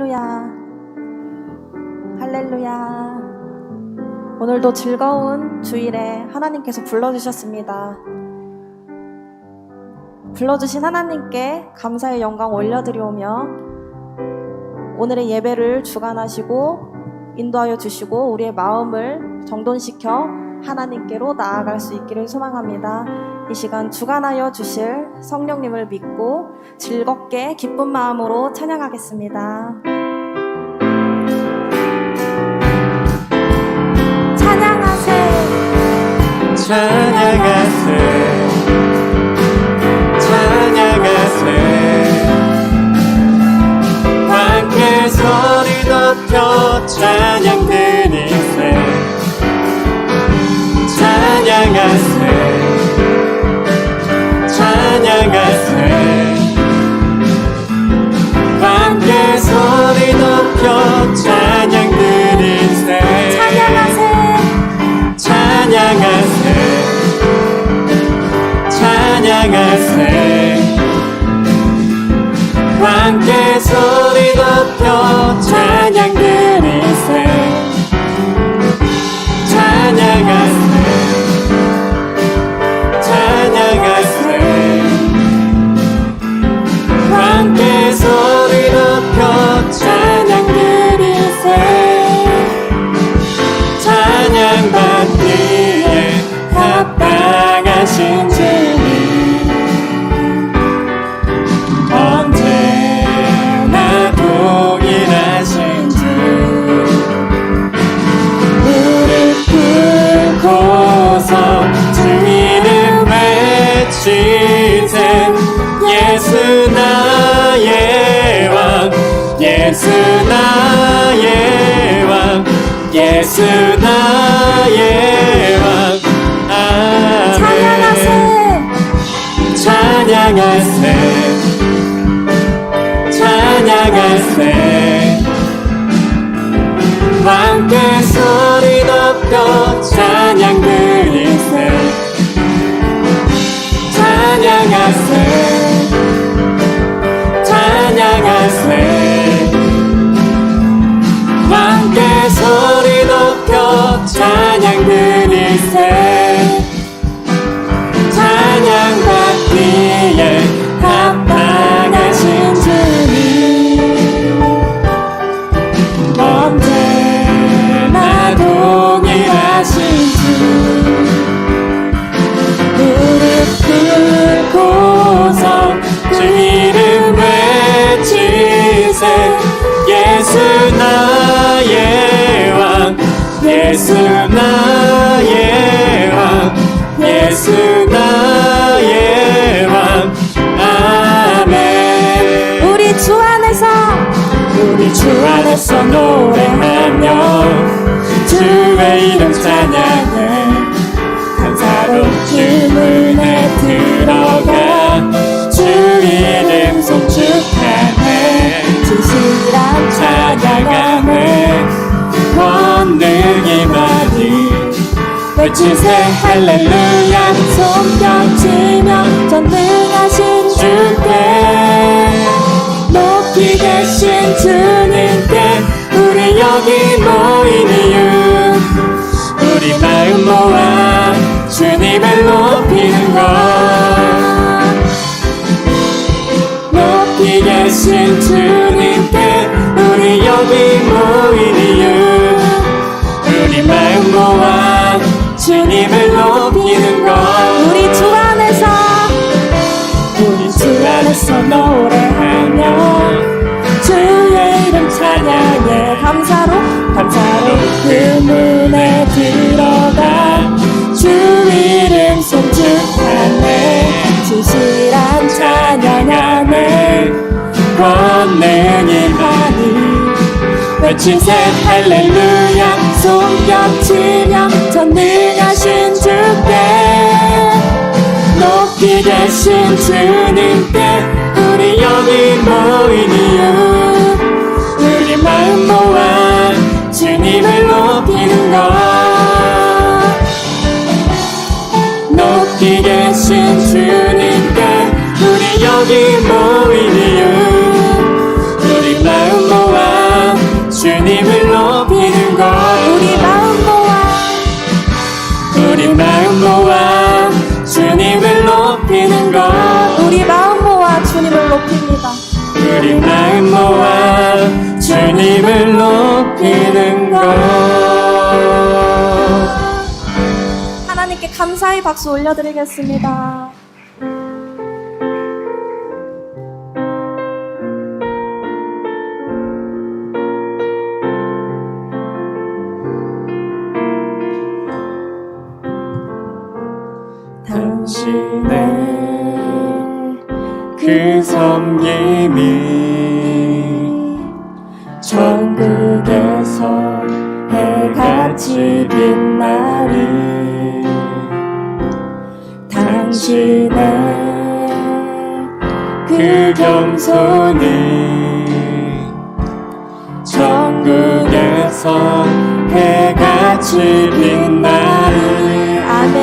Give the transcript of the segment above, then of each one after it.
할렐루야, 할렐루야. 오늘도 즐거운 주일에 하나님께서 불러주셨습니다. 불러주신 하나님께 감사의 영광 올려드리오며 오늘의 예배를 주관하시고 인도하여 주시고 우리의 마음을 정돈시켜 하나님께로 나아갈 수 있기를 소망합니다. 이 시간 주관하여 주실 성령님을 믿고 즐겁게 기쁜 마음으로 찬양하겠습니다. 찬양하세, 찬양하세, 찬양하세. 함께 소리 높여 찬양 드리세. 찬양하세, 찬양하세. 함께 소리 높여 찬양 드리세. 찬양하세, 찬양하세, 찬양하세. 함께 소리 높여 찬양 드리세. 찬양하세, 찬양하세. 함께 소리 높여 찬양 드리세. 찬양받기에 합당하신 주님, 언제나 동일하신 주. 무릎 꿇고서 주 이름 외치세. 예수 나의 왕, 예수 나의 왕, 예수 나의 왕. 아멘. 찬양하세, 찬양하세. 함께 소리 높여 찬양 드리세. 찬양하세, 찬양하세. 함께 소리 높여 찬양 드리세. 찬양받기에 합당하신 주님, 언제나 동일하신 주. 무릎 꿇고서 주 이름 외치세. 예수 나의 왕, 예수 나의 왕, 예수 나의 왕. 아멘. 우리 주 안에서, 우리 주 안에서 노래하며 주의 이름 찬양해. 감사로 주문에 들어가 주 이름 송축하네. 진실한 찬양하네. 권능이 많이 외치세. 할렐루야. 손뼉치며 전능하신 주께, 높이 계신 주님께 우리 여기 모인 이유, 우리 마음 모아 주님을 높이는 것. 높이 계신 주님께 우리 여기 모인 이유, 우리 마음 모아 주님을 높이는 것. 우리 주 안에서, 우리 주 안에서 노래하며 주의 이름 찬양해. 감사로 그 문에 들어가 주 이름 송축하네. 진실한 찬양하네. 권능이 많이 외치세. 할렐루야. 손뼉치며 전능하신 주께, 높이 계신 주님께 우리 여기 모인 이유, 우리 마음 모아 주님을 높이는 것. 높이 계신 주님께 우리 여기 모인 이유, 우리 마음 모아 감사의 박수 올려드리겠습니다. 당신의 그 섬김이 천국에서 해같이 빛나리. 당신의 그 겸손이 천국에서 해같이 빛나리. 아멘.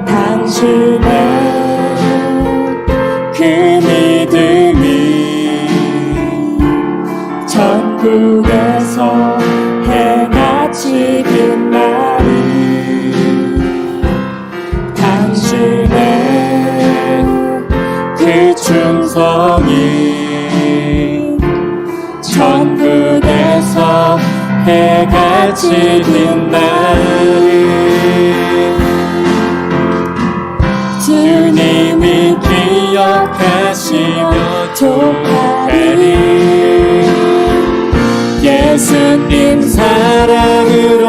당신의 그 믿음이 천국에서 해같이 빛나리. 당신의 그 충성이 천국에서 해같이 빛나리. 주님이 기억하시며 족하리. 예수님 사랑으로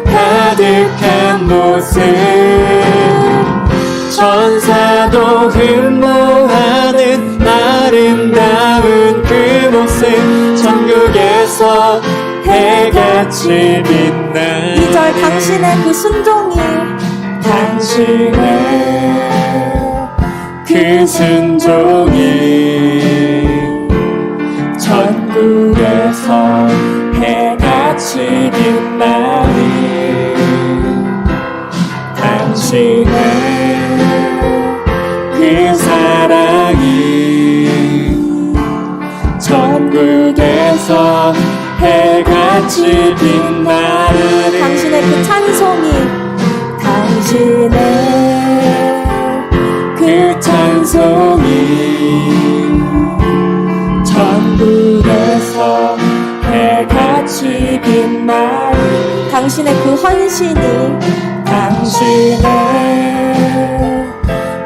가득한 모습 천사도 흠모하는 아름다운 그 모습 천국에서 해같이 빛나리. 2절 당신의 그 순종이 당신의 그 순종이 천국에서 해같이 빛나리. 당신의 그 사랑이 천국에서 해같이 빛나리. 당신의 그 찬송이 당신의 그 찬송이 천국에서 해같이 빛나리. 당신의 그 헌신이 당신의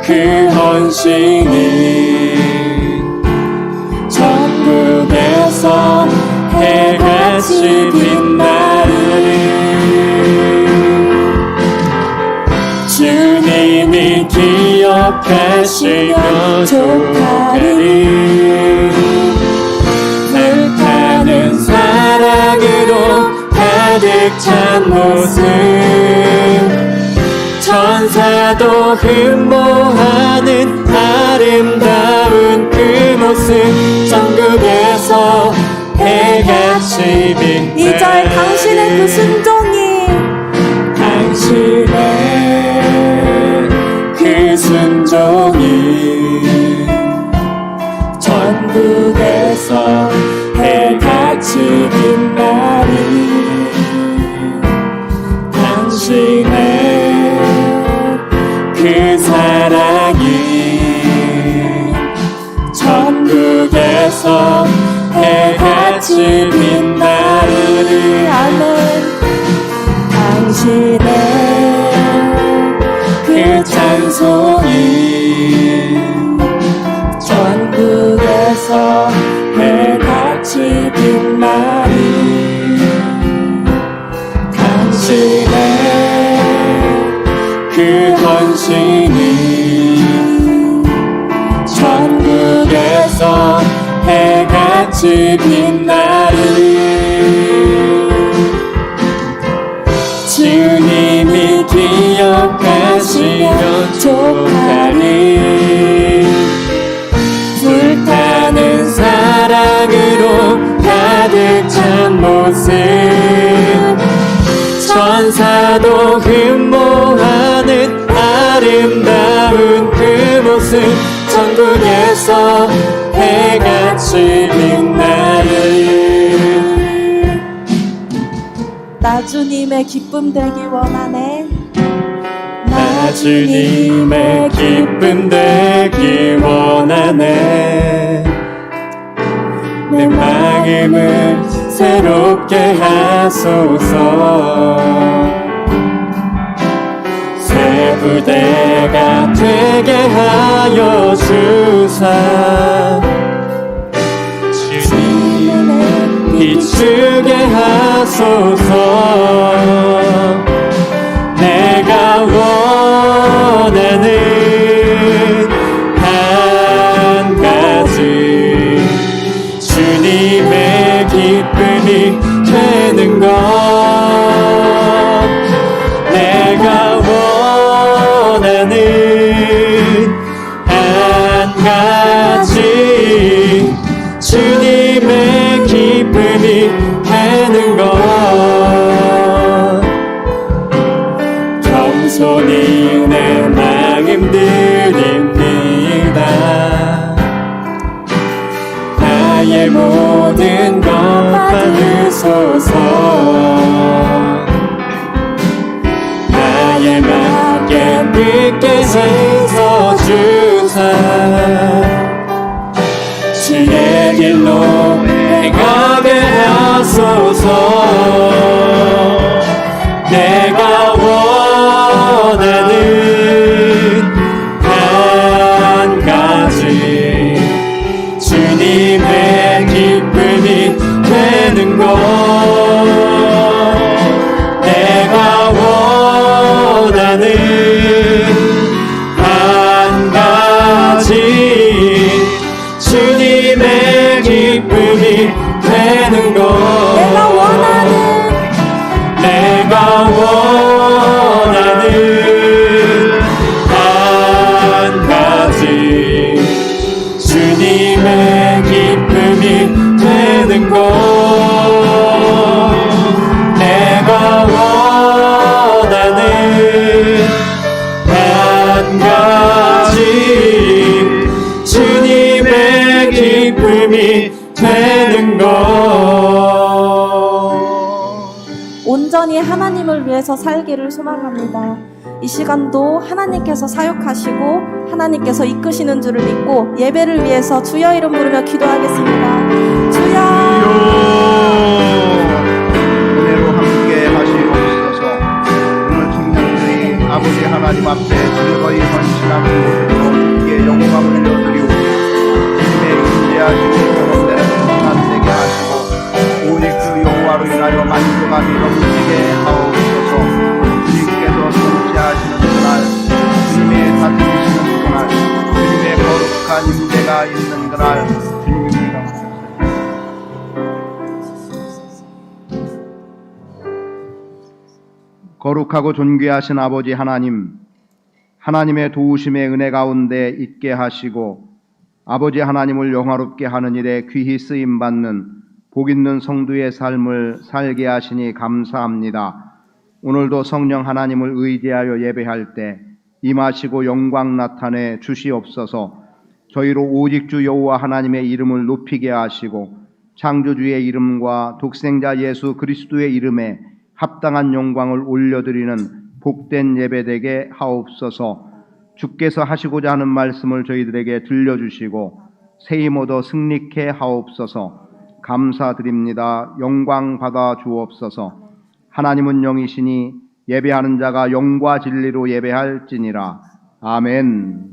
그 헌신이 천국에서 해같이 빛나리. 주님이 기억하시며 족하리. 불타는 사랑으로 가득 찬 모습 천사도 흠모하는 아름다운 그 모습 천국에서 해같이 빛나리. 2절 당신의 그 순종이 당신의 그 순종이 천국에서 해같이 빛나리. 당신의 그 사랑이 천국에서 해같이 빛나리. 아멘. 당신의 그 찬송이 천국에서 해같이 빛나리. 당신의 그 헌신이 천국에서 해같이 빛나리. 주님이 기억하시며 족하리. 불타는 사랑으로 가득 찬 모습 천사도 흠모하는 아름다운 그 모습 천국에서 해같이 빛나리. 나 주님의 기쁨 되기 원하네. 나 주님의 기쁨 되기 원하네. 내 마음을 새롭게 하소서. 부대가 되게 하여 주사 주님의 비추게 하소서. 내가 원하는 한 가지 주님의 기쁨이 되는 것. 내가 원하는 한 가지 주님의 기쁨이 되는 것. 겸손히 내 마음 드립니다. 나의 모든 것 받으소서. 나의 맘 깨끗게 해서 주사 주의 길로 행하게 하소서. 내가 원하는 한 가지 주님의 기쁨이 되는 것. 내가 원하는 한 가지 주님의 기쁨이 되는 것. 내가 원하는 한 가지 주님의 기쁨이 되는 것. 내가 원하는 한 가지 주님의 기쁨이 되는 것. 온전히 하나님을 위해서 살기를 소망합니다. 이 시간도 하나님께서 사역하시고 하나님께서 이끄시는 줄을 믿고 예배를 위해서 주여 이름 부르며 기도하겠습니다. 주여 은혜로 함께 하시옵소서. 오늘 청년들이 아버지 하나님 앞에 즐거이 헌신하는 모습으로 주께 영광을 올려드리고 주님의 인자하시고 경험되는 평안 되게 하시고 오직 그 여호와로 인하여 만족함이 넘치게 하옵소서. 주님께서 통치하시는 그날, 주님의 다스리시는 그날, 주님의 거룩한 임재가 있는 그날, 주님입니다. 거룩하고 존귀하신 아버지 하나님, 하나님의 도우심의 은혜 가운데 있게 하시고 아버지 하나님을 영화롭게 하는 일에 귀히 쓰임받는 복있는 성도의 삶을 살게 하시니 감사합니다. 오늘도 성령 하나님을 의지하여 예배할 때 임하시고 영광 나타내 주시옵소서. 저희로 오직 주 여호와 하나님의 이름을 높이게 하시고 창조주의 이름과 독생자 예수 그리스도의 이름에 합당한 영광을 올려드리는 복된 예배되게 하옵소서. 주께서 하시고자 하는 말씀을 저희들에게 들려주시고 세임 얻어 승리케 하옵소서. 감사드립니다. 영광 받아 주옵소서. 하나님은 영이시니 예배하는 자가 영과 진리로 예배할지니라. 아멘.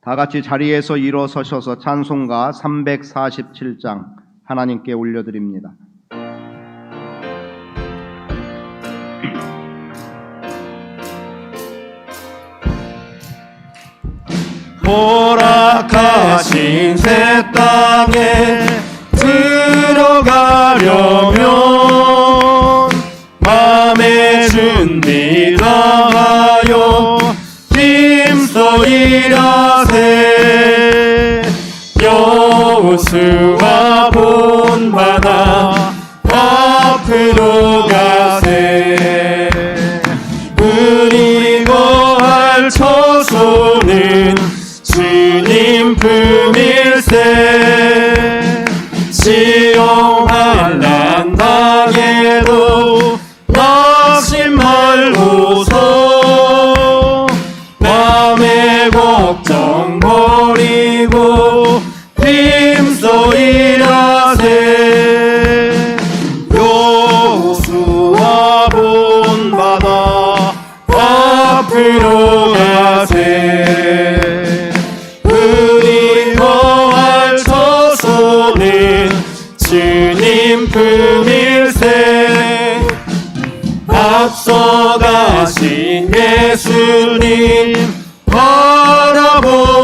다 같이 자리에서 일어서셔서 찬송가 347장 하나님께 올려드립니다. 허락하신 새 땅에 들어가려면 맘의 준비 다하여 힘써 일하세. 여호수아 본받아 앞으로 가세. 우리 거할 처소는 주님 품일세. 시험 환난 당해도 낙심 말고서 남의 걱정 버리고 힘써 일하세. 여호수아 본받아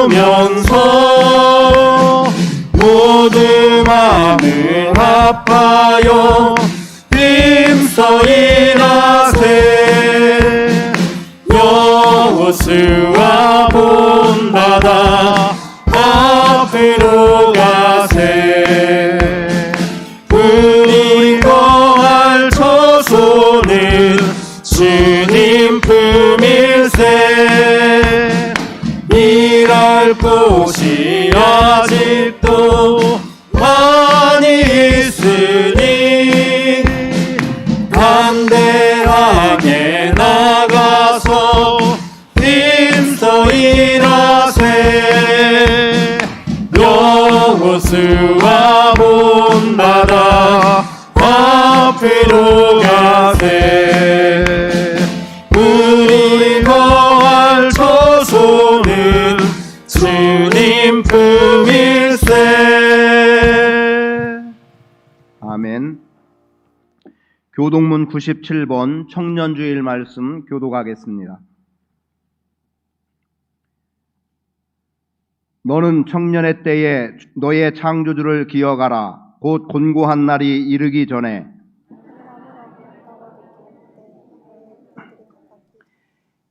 부르면서 모두 마음을 합하여 힘써 일하세. 여호수아 본받아 앞으로 가세. 우리 거할 처소는 주님 품일세. 일할 곳이 아직도 많이 있으니 담대하게 나가서 힘써 일하세. 여호수아 본받아 앞으로 가세. 우리 거할 처소는 주님 품일세. 아멘. 교동문 97번 청년주일 말씀 교독하겠습니다. 너는 청년의 때에 너의 창조주를 기억하라. 곧 곤고한 날이 이르기 전에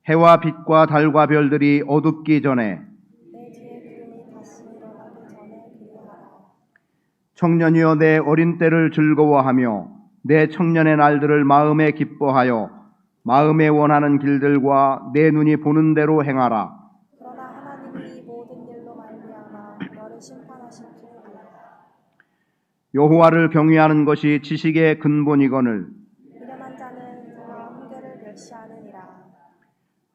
해와 빛과 달과 별들이 어둡기 전에 청년이여 내 어린 때를 즐거워하며 내 청년의 날들을 마음에 기뻐하여 마음에 원하는 길들과 내 눈이 보는 대로 행하라. 그러나 하나님이 모든 일로 말미암아 너를 심판하실 줄 알라. 여호와를 경외하는 것이 지식의 근본이거늘 미련한 자는 그와 훈계를 멸시하느니라.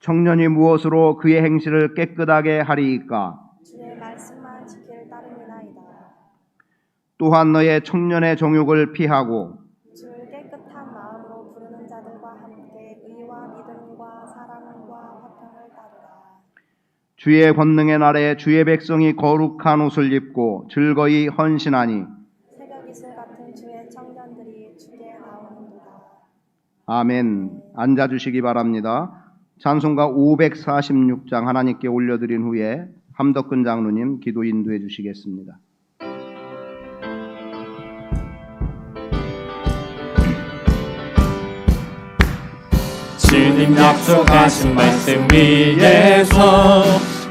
청년이 무엇으로 그의 행실을 깨끗하게 하리이까? 주의 말씀만 지킬 따름이나이다. 또한 너의 청년의 정욕을 피하고 주를 깨끗한 마음으로 부르는 자들과 함께 의와 믿음과 사랑과 화평을 따르라. 주의 권능의 날에 주의 백성이 거룩한 옷을 입고 즐거이 헌신하니 새벽 이슬 같은 주의 청년들이 주께 나오는도다. 아멘. 앉아주시기 바랍니다. 찬송가 546장 하나님께 올려드린 후에 함덕근 장로님 기도 인도해 주시겠습니다. 주님 약속하신 말씀 위에서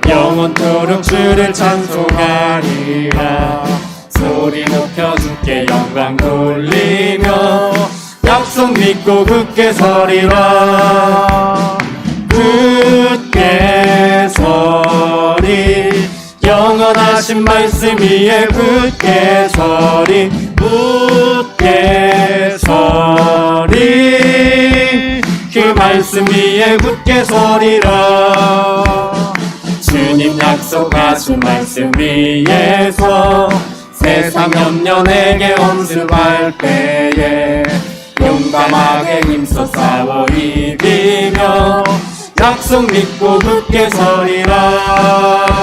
영원토록 주를 찬송하리라. 소리 높여 주께 영광 돌리며 약속 믿고 굳게 서리라. 굳게 서리. 영원하신 말씀 위에 굳게 서리. 굳게 서리. 그 말씀 위에 굳게 서리라. 주님 약속하신 말씀 위에서 세상 염려 내게 엄습할 때에 용감하게 힘써 싸워 이기며 약속 믿고 굳게 서리라.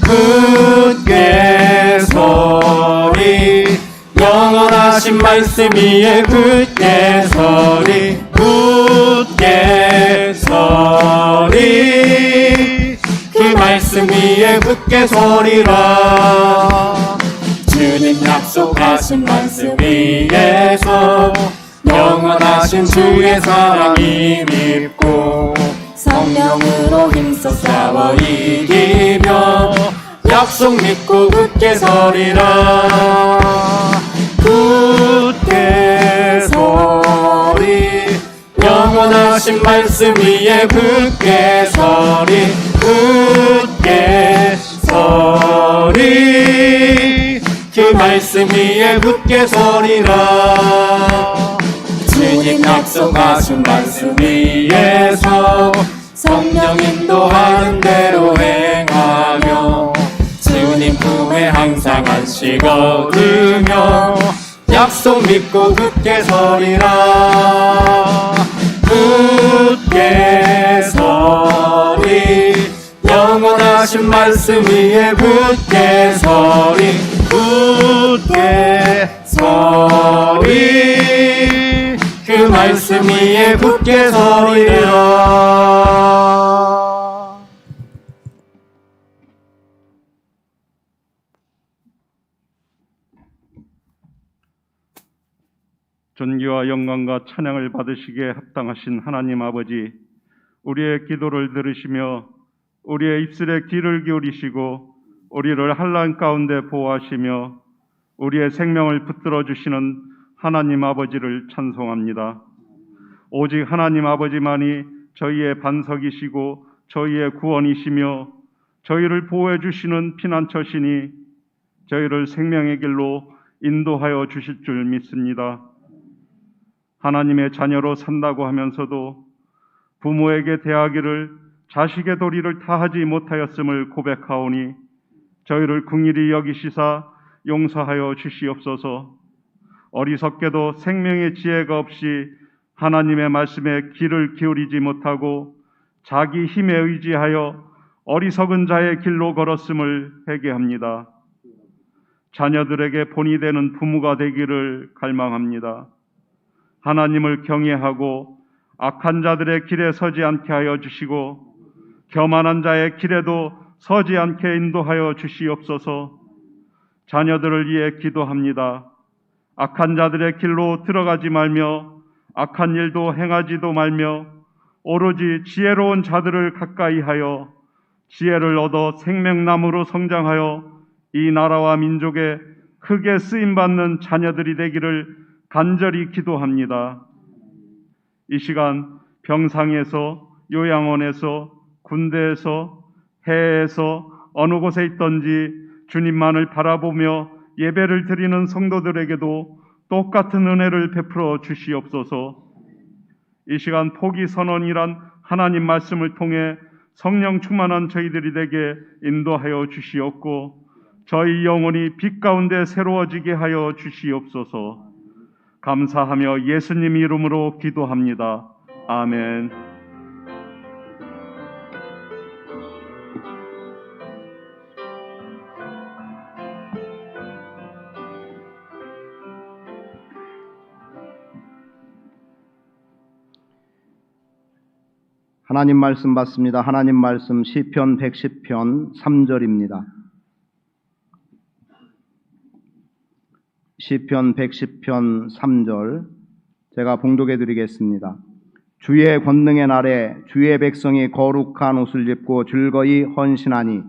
굳게 서리. 영원하신 말씀 위에 굳게 서리. 굳게 서리. 그 말씀 위에 굳게 서리라. 주님 약속하신 말씀 위에서 영원하신 주의 사랑이 믿고 성령으로 힘써 싸워 이기며 약속 믿고 굳게 서리라. 굳게 서리. 영원하신 말씀 위에 굳게 서리. 굳게 서리. 그 말씀 위에 굳게 서리라. 주님 약속하신 말씀 위에서 성령 인도하는 대로 행하며 주님 품에 항상 안식 얻으며 약속 믿고 굳게 서리라. 굳게 서리. 영원하신 말씀 위에 굳게 서리. 굳게 서리. 그 말씀 위에 굳게 서리라. 존귀와 영광과 찬양을 받으시기에 합당하신 하나님 아버지, 우리의 기도를 들으시며 우리의 입술에 귀를 기울이시고 우리를 환난 가운데 보호하시며 우리의 생명을 붙들어 주시는 하나님 아버지를 찬송합니다. 오직 하나님 아버지만이 저희의 반석이시고 저희의 구원이시며 저희를 보호해 주시는 피난처시니 저희를 생명의 길로 인도하여 주실 줄 믿습니다. 하나님의 자녀로 산다고 하면서도 부모에게 대하기를 자식의 도리를 다하지 못하였음을 고백하오니 저희를 긍휼히 여기시사 용서하여 주시옵소서. 어리석게도 생명의 지혜가 없이 하나님의 말씀에 귀를 기울이지 못하고 자기 힘에 의지하여 어리석은 자의 길로 걸었음을 회개합니다. 자녀들에게 본이 되는 부모가 되기를 갈망합니다. 하나님을 경외하고 악한 자들의 길에 서지 않게 하여 주시고 교만한 자의 길에도 서지 않게 인도하여 주시옵소서. 자녀들을 위해 기도합니다. 악한 자들의 길로 들어가지 말며 악한 일도 행하지도 말며 오로지 지혜로운 자들을 가까이 하여 지혜를 얻어 생명나무로 성장하여 이 나라와 민족에 크게 쓰임받는 자녀들이 되기를 간절히 기도합니다. 이 시간 병상에서, 요양원에서, 군대에서, 해외에서 어느 곳에 있든지 주님만을 바라보며 예배를 드리는 성도들에게도 똑같은 은혜를 베풀어 주시옵소서. 이 시간 포기 선언이란 하나님 말씀을 통해 성령 충만한 저희들이 되게 인도하여 주시옵고 저희 영혼이 빛 가운데 새로워지게 하여 주시옵소서. 감사하며 예수님 이름으로 기도합니다. 아멘. 하나님 말씀 받습니다. 하나님 말씀 시편 110편 3절입니다. 시편 110편 3절 제가 봉독해 드리겠습니다. 주의 권능의 날에 주의 백성이 거룩한 옷을 입고 즐거이 헌신하니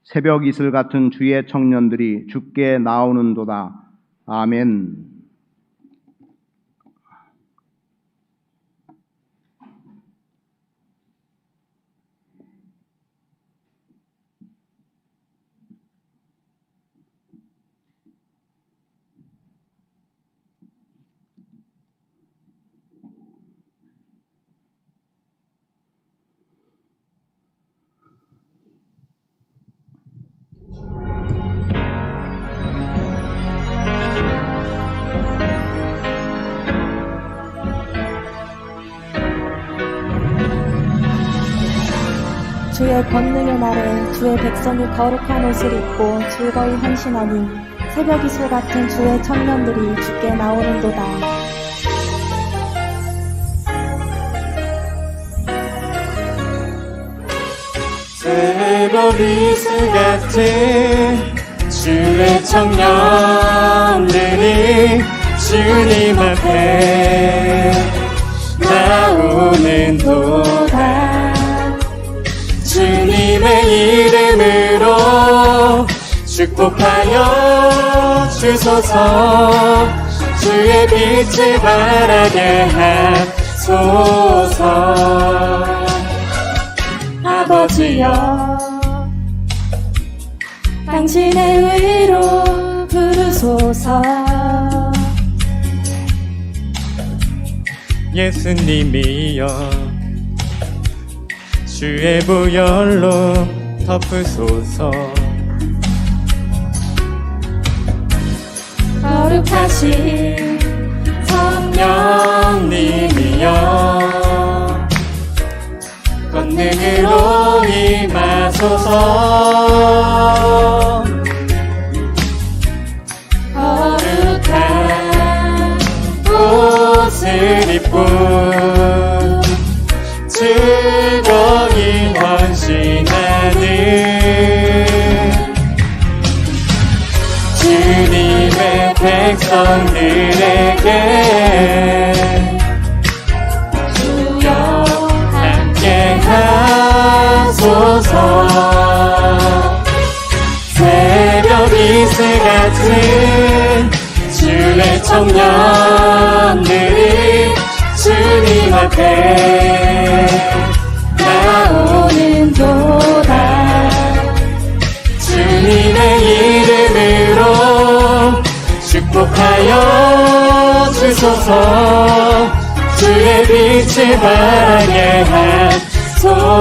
새벽 이슬 같은 주의 청년들이 주께 나오는도다. 아멘. 주의 권능의 날에 주의 백성이 거룩한 옷을 입고 즐거이 헌신하니 새벽 이슬 같은 주의 청년들이 주께 나오는도다. 새벽 이슬 같은 주의 청년들이 주님 앞에 나오는도다. 주님의 이름으로 축복하여 주소서. 주의 빛을 바라게 하소서. 아버지여, 당신의 의로 부르소서. 예수님이여, 주의 보혈로 덮으소서. 거룩하신 성령님이여, 권능으로 임하소서. 거룩한 옷을 입고 즐거이 헌신하는 주님의 백성들에게 이슬 같은 주의 청년들이 주님 앞에 나오는 도다. 주님의 이름으로 축복하여 주소서. 주의 빛을 바라게 하소서.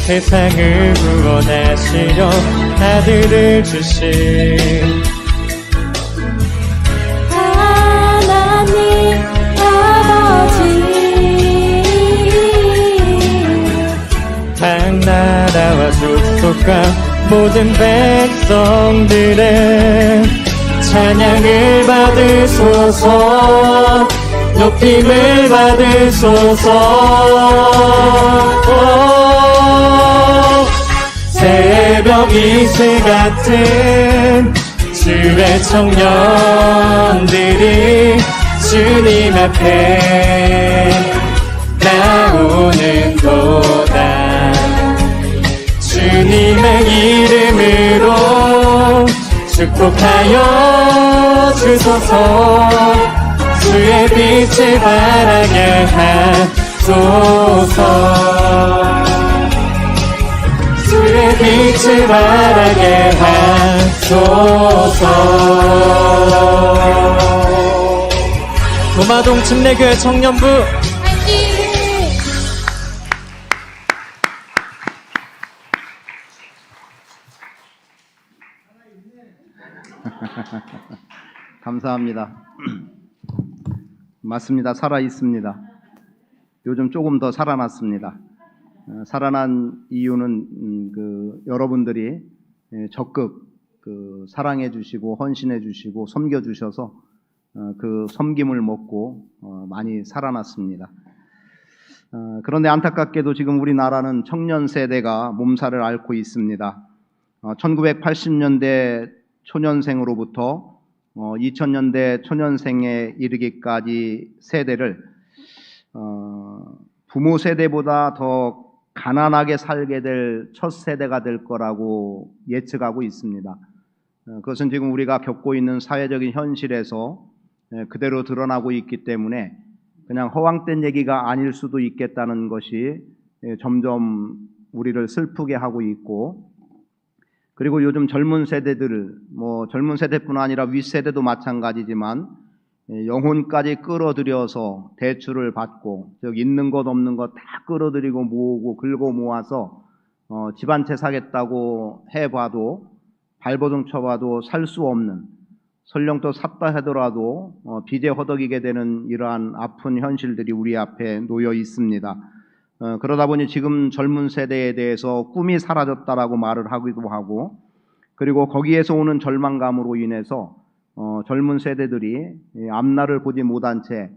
세상을 구원하시려 아들을 주신 하나님 아버지, 각 나라와 족속과 모든 백성들의 찬양을 받으소서. 높임을 받으소서. 새벽 이슬 같은 주의 청년들이 주님 앞에 나오는 도다. 주님의 이름으로 축복하여 주소서. 주의 빛을 바라게 하소서. 주의 빛을 바라게 하소서. 도마동 침례교회 청년부 감사합니다. 맞습니다. 살아 있습니다. 요즘 조금 더 살아났습니다. 살아난 이유는 여러분들이 적극 사랑해 주시고 헌신해 주시고 섬겨 주셔서 그 섬김을 먹고 많이 살아났습니다. 그런데 안타깝게도 지금 우리나라는 청년 세대가 몸살을 앓고 있습니다. 1980년대 초년생으로부터 2000년대 초년생에 이르기까지 세대를 부모 세대보다 더 가난하게 살게 될 첫 세대가 될 거라고 예측하고 있습니다. 그것은 지금 우리가 겪고 있는 사회적인 현실에서 그대로 드러나고 있기 때문에 그냥 허황된 얘기가 아닐 수도 있겠다는 것이 점점 우리를 슬프게 하고 있고, 그리고 요즘 젊은 세대들, 젊은 세대뿐 아니라 윗세대도 마찬가지지만 영혼까지 끌어들여서 대출을 받고, 즉 있는 것 없는 것 다 끌어들이고 모으고 긁어 모아서 집 한 채 사겠다고 해봐도 발버둥 쳐봐도 살 수 없는, 설령 또 샀다 하더라도 빚에 허덕이게 되는 이러한 아픈 현실들이 우리 앞에 놓여 있습니다. 그러다 보니 지금 젊은 세대에 대해서 꿈이 사라졌다라고 말을 하기도 하고, 그리고 거기에서 오는 절망감으로 인해서 젊은 세대들이 앞날을 보지 못한 채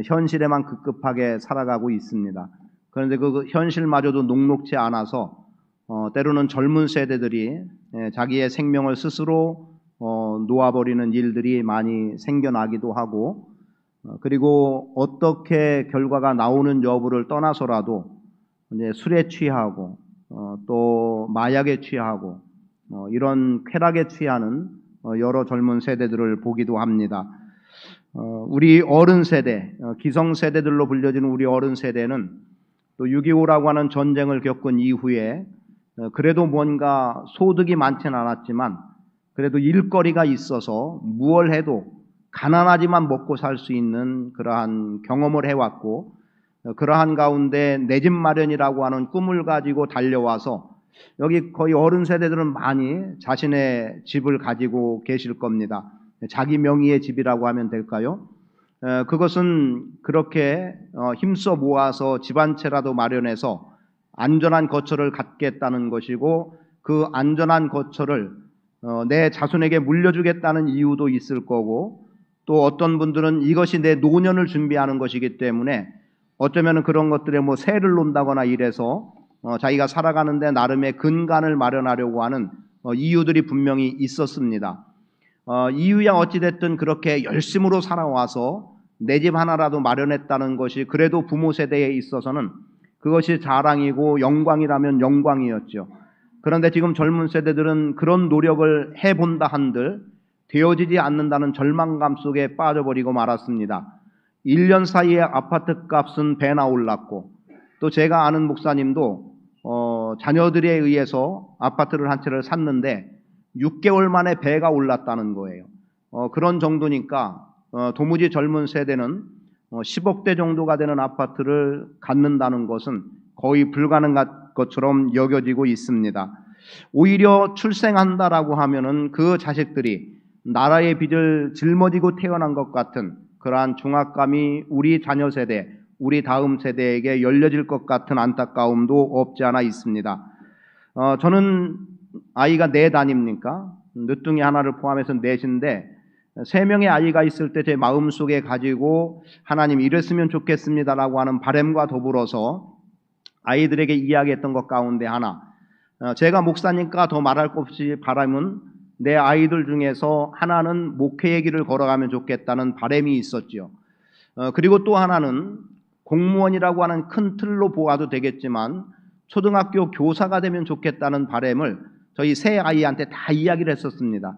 현실에만 급급하게 살아가고 있습니다. 그런데 그 현실마저도 녹록지 않아서 때로는 젊은 세대들이 자기의 생명을 스스로 놓아버리는 일들이 많이 생겨나기도 하고, 그리고 어떻게 결과가 나오는 여부를 떠나서라도 이제 술에 취하고 또 마약에 취하고 이런 쾌락에 취하는 여러 젊은 세대들을 보기도 합니다. 우리 어른 세대, 기성 세대들로 불려지는 우리 어른 세대는 또 6.25라고 하는 전쟁을 겪은 이후에 그래도 뭔가 소득이 많지는 않았지만 그래도 일거리가 있어서 무얼 해도 가난하지만 먹고 살 수 있는 그러한 경험을 해왔고, 그러한 가운데 내 집 마련이라고 하는 꿈을 가지고 달려와서 여기 거의 어른 세대들은 많이 자신의 집을 가지고 계실 겁니다. 자기 명의의 집이라고 하면 될까요? 그것은 그렇게 힘써 모아서 집 한 채라도 마련해서 안전한 거처를 갖겠다는 것이고, 그 안전한 거처를 내 자손에게 물려주겠다는 이유도 있을 거고, 또 어떤 분들은 이것이 내 노년을 준비하는 것이기 때문에 어쩌면 그런 것들에 새를 놓는다거나 이래서 자기가 살아가는데 나름의 근간을 마련하려고 하는 이유들이 분명히 있었습니다. 이유야 어찌됐든 그렇게 열심으로 살아와서 내 집 하나라도 마련했다는 것이 그래도 부모 세대에 있어서는 그것이 자랑이고 영광이라면 영광이었죠. 그런데 지금 젊은 세대들은 그런 노력을 해본다 한들 되어지지 않는다는 절망감 속에 빠져버리고 말았습니다. 1년 사이에 아파트 값은 배나 올랐고, 또 제가 아는 목사님도 자녀들에 의해서 아파트를 한 채를 샀는데 6개월 만에 배가 올랐다는 거예요. 그런 정도니까 도무지 젊은 세대는 10억대 정도가 되는 아파트를 갖는다는 것은 거의 불가능한 것처럼 여겨지고 있습니다. 오히려 출생한다라고 하면은 그 자식들이 나라의 빚을 짊어지고 태어난 것 같은 그러한 중압감이 우리 자녀 세대, 우리 다음 세대에게 열려질 것 같은 안타까움도 없지 않아 있습니다. 저는 아이가 4 아닙니까? 늦둥이 하나를 포함해서 4인데 3명의 아이가 있을 때 제 마음속에 가지고 하나님 이랬으면 좋겠습니다라고 하는 바람과 더불어서 아이들에게 이야기했던 것 가운데 하나, 제가 목사니까 더 말할 것 없이 바람은 내 아이들 중에서 하나는 목회의 길을 걸어가면 좋겠다는 바람이 있었죠. 그리고 또 하나는 공무원이라고 하는 큰 틀로 보아도 되겠지만 초등학교 교사가 되면 좋겠다는 바람을 저희 세 아이한테 다 이야기를 했었습니다.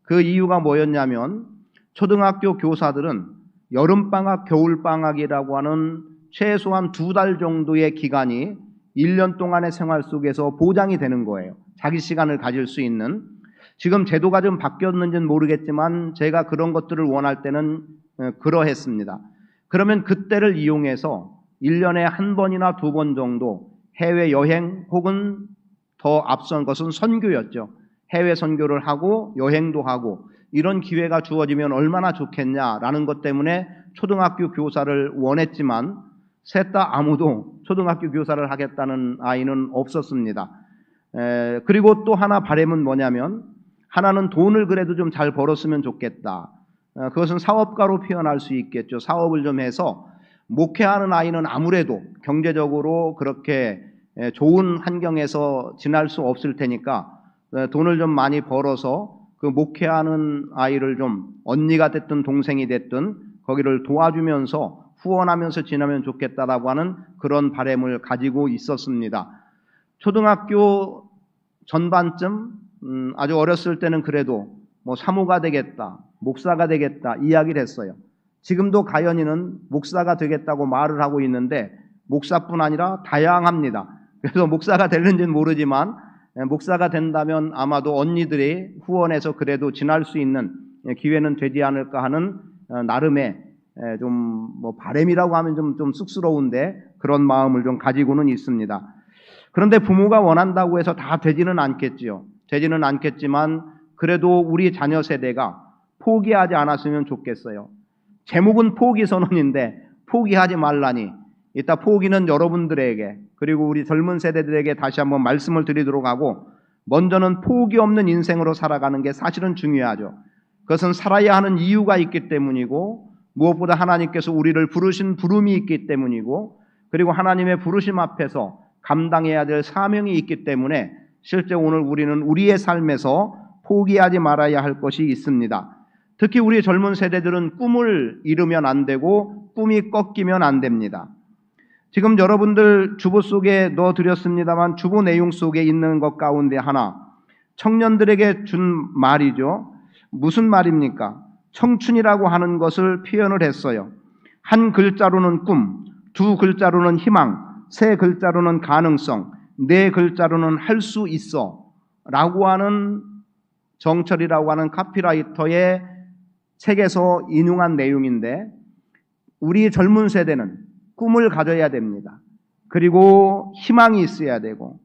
그 이유가 뭐였냐면 초등학교 교사들은 여름방학, 겨울방학이라고 하는 최소한 2달 정도의 기간이 1년 동안의 생활 속에서 보장이 되는 거예요. 자기 시간을 가질 수 있는. 지금 제도가 좀 바뀌었는지는 모르겠지만 제가 그런 것들을 원할 때는 그러했습니다. 그러면 그때를 이용해서 1년에 1번이나 2번 정도 해외여행 혹은 더 앞선 것은 선교였죠. 해외 선교를 하고 여행도 하고 이런 기회가 주어지면 얼마나 좋겠냐라는 것 때문에 초등학교 교사를 원했지만 셋 다 아무도 초등학교 교사를 하겠다는 아이는 없었습니다. 그리고 또 하나 바람은 뭐냐면 하나는 돈을 그래도 좀 잘 벌었으면 좋겠다. 그것은 사업가로 표현할 수 있겠죠. 사업을 좀 해서 목회하는 아이는 아무래도 경제적으로 그렇게 좋은 환경에서 지낼 수 없을 테니까 돈을 좀 많이 벌어서 그 목회하는 아이를 좀 언니가 됐든 동생이 됐든 거기를 도와주면서 후원하면서 지내면 좋겠다라고 하는 그런 바람을 가지고 있었습니다. 초등학교 전반쯤 아주 어렸을 때는 그래도 뭐 사모가 되겠다, 목사가 되겠다 이야기를 했어요. 지금도 가연이는 목사가 되겠다고 말을 하고 있는데 목사뿐 아니라 다양합니다. 그래서 목사가 될는지는 모르지만 목사가 된다면 아마도 언니들이 후원해서 그래도 지날 수 있는 기회는 되지 않을까 하는 나름의 좀 뭐 바람이라고 하면 좀 쑥스러운데 그런 마음을 좀 가지고는 있습니다. 그런데 부모가 원한다고 해서 다 되지는 않겠지요. 되지는 않겠지만 그래도 우리 자녀 세대가 포기하지 않았으면 좋겠어요. 제목은 포기 선언인데 포기하지 말라니 이따 포기는 여러분들에게 그리고 우리 젊은 세대들에게 다시 한번 말씀을 드리도록 하고 먼저는 포기 없는 인생으로 살아가는 게 사실은 중요하죠. 그것은 살아야 하는 이유가 있기 때문이고 무엇보다 하나님께서 우리를 부르신 부름이 있기 때문이고 그리고 하나님의 부르심 앞에서 감당해야 될 사명이 있기 때문에 실제 오늘 우리는 우리의 삶에서 포기하지 말아야 할 것이 있습니다. 특히 우리 젊은 세대들은 꿈을 이루면 안 되고 꿈이 꺾이면 안 됩니다. 지금 여러분들 주보 속에 넣어드렸습니다만 주보 내용 속에 있는 것 가운데 하나 청년들에게 준 말이죠. 무슨 말입니까? 청춘이라고 하는 것을 표현을 했어요. 한 글자로는 꿈, 2 글자로는 희망, 3 글자로는 가능성, 4 글자로는 할 수 있어 라고 하는 정철이라고 하는 카피라이터의 책에서 인용한 내용인데 우리 젊은 세대는 꿈을 가져야 됩니다. 그리고 희망이 있어야 되고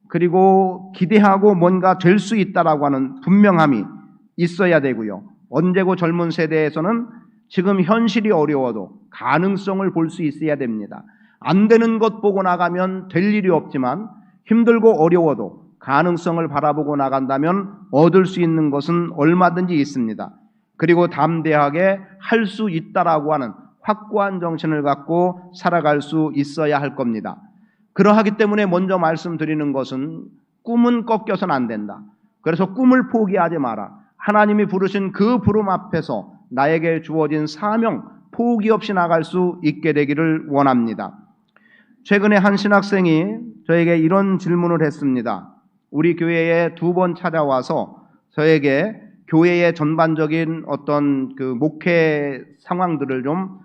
그리고 기대하고 뭔가 될 수 있다라고 하는 분명함이 있어야 되고요. 언제고 젊은 세대에서는 지금 현실이 어려워도 가능성을 볼 수 있어야 됩니다. 안 되는 것 보고 나가면 될 일이 없지만 힘들고 어려워도 가능성을 바라보고 나간다면 얻을 수 있는 것은 얼마든지 있습니다. 그리고 담대하게 할 수 있다라고 하는 확고한 정신을 갖고 살아갈 수 있어야 할 겁니다. 그러하기 때문에 먼저 말씀드리는 것은 꿈은 꺾여서는 안 된다. 그래서 꿈을 포기하지 마라. 하나님이 부르신 그 부름 앞에서 나에게 주어진 사명 포기 없이 나갈 수 있게 되기를 원합니다. 최근에 한 신학생이 저에게 이런 질문을 했습니다. 우리 교회에 2번 찾아와서 저에게 교회의 전반적인 어떤 그 목회 상황들을 좀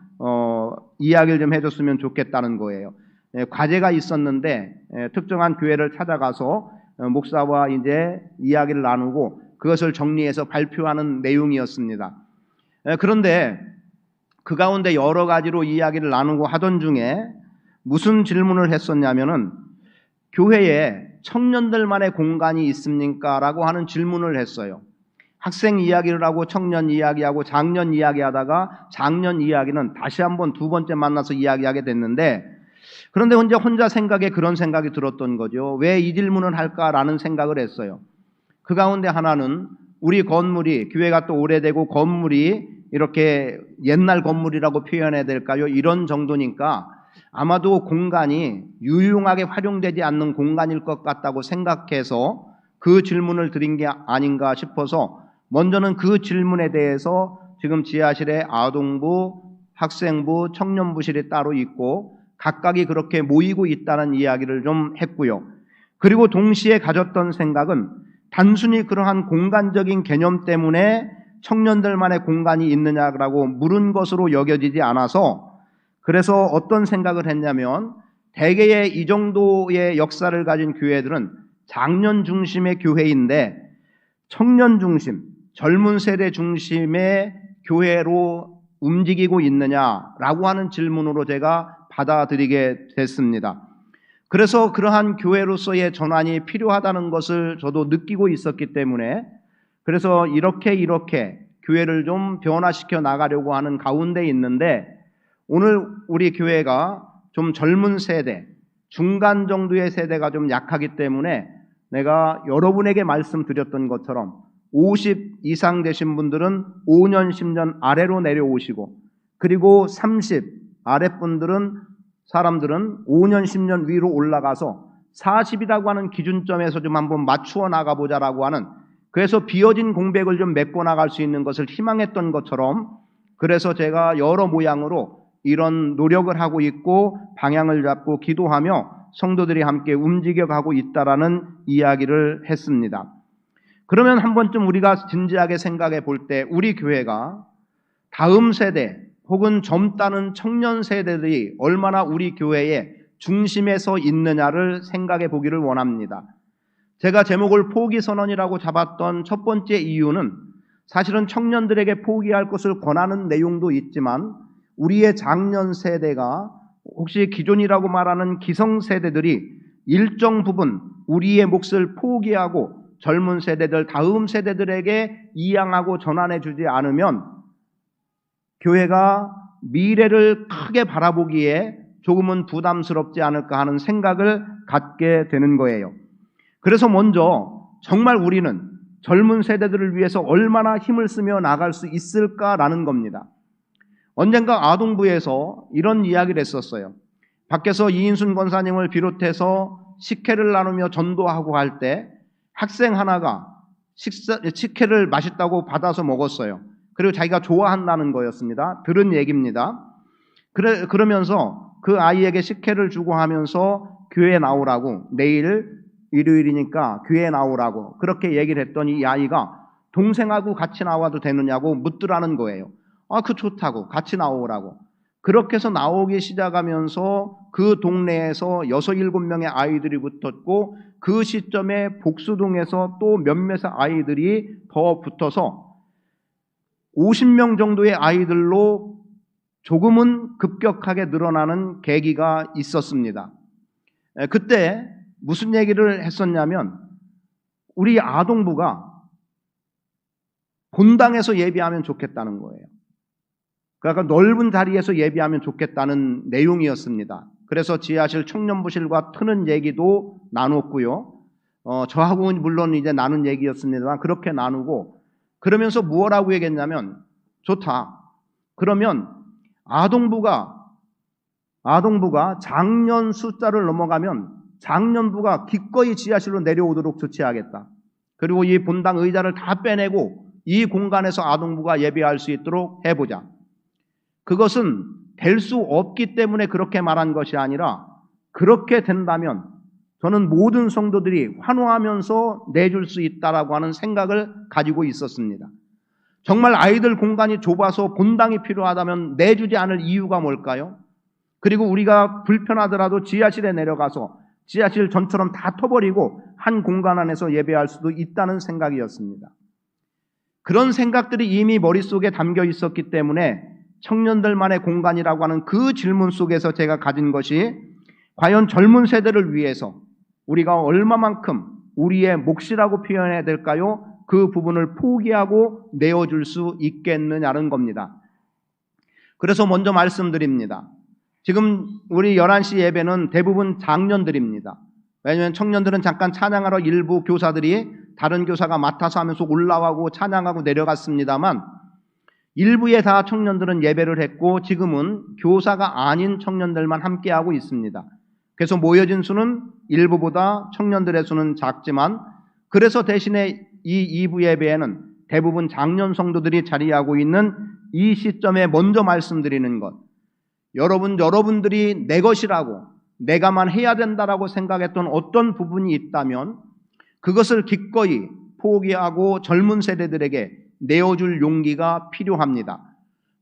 이야기를 좀 해줬으면 좋겠다는 거예요. 과제가 있었는데 특정한 교회를 찾아가서 목사와 이제 이야기를 나누고 그것을 정리해서 발표하는 내용이었습니다. 그런데 그 가운데 여러 가지로 이야기를 나누고 하던 중에 무슨 질문을 했었냐면은 교회에 청년들만의 공간이 있습니까? 라고 하는 질문을 했어요. 학생 이야기를 하고 청년 이야기하고 장년 이야기하다가 장년 이야기는 다시 한번 2번째 만나서 이야기하게 됐는데, 그런데 혼자 생각에 그런 생각이 들었던 거죠. 왜 이 질문을 할까라는 생각을 했어요. 그 가운데 하나는 우리 건물이, 교회가 또 오래되고 건물이 이렇게 옛날 건물이라고 표현해야 될까요? 이런 정도니까 아마도 공간이 유용하게 활용되지 않는 공간일 것 같다고 생각해서 그 질문을 드린 게 아닌가 싶어서 먼저는 그 질문에 대해서 지금 지하실에 아동부, 학생부, 청년부실이 따로 있고 각각이 그렇게 모이고 있다는 이야기를 좀 했고요. 그리고 동시에 가졌던 생각은 단순히 그러한 공간적인 개념 때문에 청년들만의 공간이 있느냐라고 물은 것으로 여겨지지 않아서, 그래서 어떤 생각을 했냐면 대개의 이 정도의 역사를 가진 교회들은 장년 중심의 교회인데 청년 중심, 젊은 세대 중심의 교회로 움직이고 있느냐라고 하는 질문으로 제가 받아들이게 됐습니다. 그래서 그러한 교회로서의 전환이 필요하다는 것을 저도 느끼고 있었기 때문에, 그래서 이렇게 교회를 좀 변화시켜 나가려고 하는 가운데 있는데, 오늘 우리 교회가 좀 젊은 세대, 중간 정도의 세대가 좀 약하기 때문에 내가 여러분에게 말씀드렸던 것처럼 50 이상 되신 분들은 5년, 10년 아래로 내려오시고, 그리고 30 아랫분들은 사람들은 5년, 10년 위로 올라가서 40이라고 하는 기준점에서 좀 한번 맞추어 나가보자라고 하는, 그래서 비어진 공백을 좀 메꿔 나갈 수 있는 것을 희망했던 것처럼, 그래서 제가 여러 모양으로 이런 노력을 하고 있고 방향을 잡고 기도하며 성도들이 함께 움직여가고 있다라는 이야기를 했습니다. 그러면 한 번쯤 우리가 진지하게 생각해 볼 때 우리 교회가 다음 세대 혹은 젊다는 청년 세대들이 얼마나 우리 교회의 중심에 서 있느냐를 생각해 보기를 원합니다. 제가 제목을 포기선언이라고 잡았던 첫 번째 이유는 사실은 청년들에게 포기할 것을 권하는 내용도 있지만 우리의 장년 세대가, 혹시 기존이라고 말하는 기성세대들이 일정 부분 우리의 몫을 포기하고 젊은 세대들, 다음 세대들에게 이양하고 전환해 주지 않으면 교회가 미래를 크게 바라보기에 조금은 부담스럽지 않을까 하는 생각을 갖게 되는 거예요. 그래서 먼저 정말 우리는 젊은 세대들을 위해서 얼마나 힘을 쓰며 나갈 수 있을까라는 겁니다. 언젠가 아동부에서 이런 이야기를 했었어요. 밖에서 이인순 권사님을 비롯해서 식혜를 나누며 전도하고 할 때 학생 하나가 식혜를 맛있다고 받아서 먹었어요. 그리고 자기가 좋아한다는 거였습니다. 들은 얘기입니다. 그러면서 그 아이에게 식혜를 주고 하면서 교회에 나오라고, 내일 일요일이니까 교회에 나오라고 그렇게 얘기를 했더니 이 아이가 동생하고 같이 나와도 되느냐고 묻더라는 거예요. 그 좋다고, 같이 나오라고. 그렇게 해서 나오기 시작하면서 그 동네에서 6, 7명의 아이들이 붙었고, 그 시점에 복수동에서 또 몇몇의 아이들이 더 붙어서 50명 정도의 아이들로 조금은 급격하게 늘어나는 계기가 있었습니다. 그때 무슨 얘기를 했었냐면 우리 아동부가 본당에서 예배하면 좋겠다는 거예요. 그러니까 넓은 자리에서 예배하면 좋겠다는 내용이었습니다. 그래서 지하실 청년부실과 트는 얘기도 나눴고요. 저하고는 물론 이제 나눈 얘기였습니다만 그렇게 나누고, 그러면서 뭐라고 얘기했냐면, 좋다. 그러면 아동부가 작년 숫자를 넘어가면 작년부가 기꺼이 지하실로 내려오도록 조치하겠다. 그리고 이 본당 의자를 다 빼내고 이 공간에서 아동부가 예배할 수 있도록 해보자. 그것은 될 수 없기 때문에 그렇게 말한 것이 아니라, 그렇게 된다면 저는 모든 성도들이 환호하면서 내줄 수 있다라고 하는 생각을 가지고 있었습니다. 정말 아이들 공간이 좁아서 본당이 필요하다면 내주지 않을 이유가 뭘까요? 그리고 우리가 불편하더라도 지하실에 내려가서 지하실 전처럼 다 터버리고 한 공간 안에서 예배할 수도 있다는 생각이었습니다. 그런 생각들이 이미 머릿속에 담겨 있었기 때문에 청년들만의 공간이라고 하는 그 질문 속에서 제가 가진 것이 과연 젊은 세대를 위해서 우리가 얼마만큼 우리의 몫이라고 표현해야 될까요? 그 부분을 포기하고 내어줄 수 있겠느냐는 겁니다. 그래서 먼저 말씀드립니다. 지금 우리 11시 예배는 대부분 장년들입니다. 왜냐하면 청년들은 잠깐 찬양하러 일부 교사들이 다른 교사가 맡아서 하면서 올라가고 찬양하고 내려갔습니다만 일부에 다 청년들은 예배를 했고 지금은 교사가 아닌 청년들만 함께하고 있습니다. 그래서 모여진 수는 일부보다 청년들의 수는 작지만 그래서 대신에 이 2부 예배에는 대부분 장년 성도들이 자리하고 있는 이 시점에 먼저 말씀드리는 것, 여러분들이 내 것이라고 내가만 해야 된다라고 생각했던 어떤 부분이 있다면 그것을 기꺼이 포기하고 젊은 세대들에게 내어줄 용기가 필요합니다.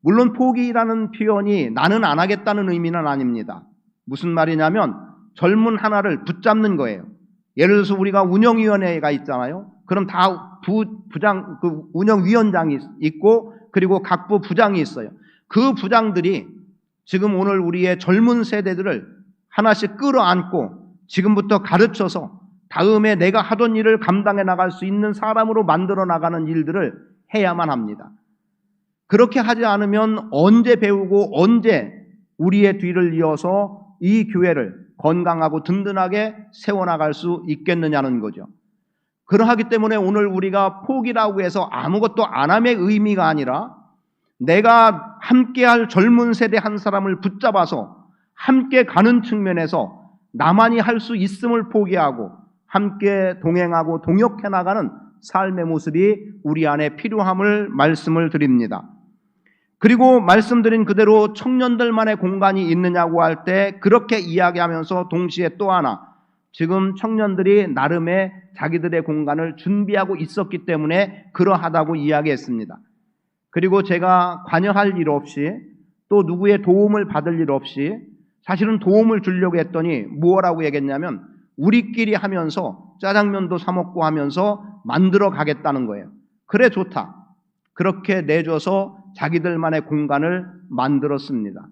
물론 포기라는 표현이 나는 안 하겠다는 의미는 아닙니다. 무슨 말이냐면 젊은 하나를 붙잡는 거예요. 예를 들어서 우리가 운영위원회가 있잖아요. 그럼 다 부장, 운영위원장이 있고 그리고 각부 부장이 있어요. 그 부장들이 지금 오늘 우리의 젊은 세대들을 하나씩 끌어안고 지금부터 가르쳐서 다음에 내가 하던 일을 감당해 나갈 수 있는 사람으로 만들어 나가는 일들을 해야만 합니다. 그렇게 하지 않으면 언제 배우고 언제 우리의 뒤를 이어서 이 교회를 건강하고 든든하게 세워나갈 수 있겠느냐는 거죠. 그러하기 때문에 오늘 우리가 포기라고 해서 아무것도 안 함의 의미가 아니라 내가 함께할 젊은 세대 한 사람을 붙잡아서 함께 가는 측면에서 나만이 할 수 있음을 포기하고 함께 동행하고 동역해 나가는 삶의 모습이 우리 안에 필요함을 말씀을 드립니다. 그리고 말씀드린 그대로 청년들만의 공간이 있느냐고 할 때 그렇게 이야기하면서 동시에 또 하나 지금 청년들이 나름의 자기들의 공간을 준비하고 있었기 때문에 그러하다고 이야기했습니다. 그리고 제가 관여할 일 없이 또 누구의 도움을 받을 일 없이 사실은 도움을 주려고 했더니 뭐라고 얘기했냐면 우리끼리 하면서 짜장면도 사 먹고 하면서 만들어 가겠다는 거예요. 그래 좋다. 그렇게 내줘서 자기들만의 공간을 만들었습니다.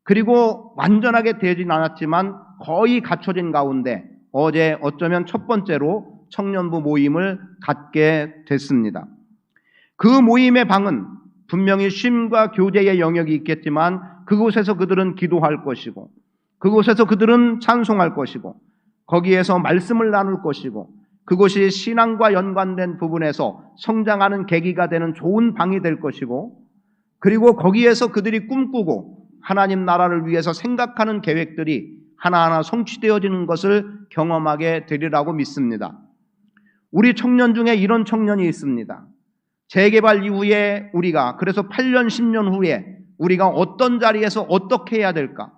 그리고 완전하게 되진 않았지만 거의 갖춰진 가운데 어제 어쩌면 첫 번째로 청년부 모임을 갖게 됐습니다. 그 모임의 방은 분명히 쉼과 교제의 영역이 있겠지만 그곳에서 그들은 기도할 것이고 그곳에서 그들은 찬송할 것이고 거기에서 말씀을 나눌 것이고 그것이 신앙과 연관된 부분에서 성장하는 계기가 되는 좋은 방이 될 것이고 그리고 거기에서 그들이 꿈꾸고 하나님 나라를 위해서 생각하는 계획들이 하나하나 성취되어지는 것을 경험하게 되리라고 믿습니다. 우리 청년 중에 이런 청년이 있습니다. 재개발 이후에 우리가 그래서 8년, 10년 후에 우리가 어떤 자리에서 어떻게 해야 될까?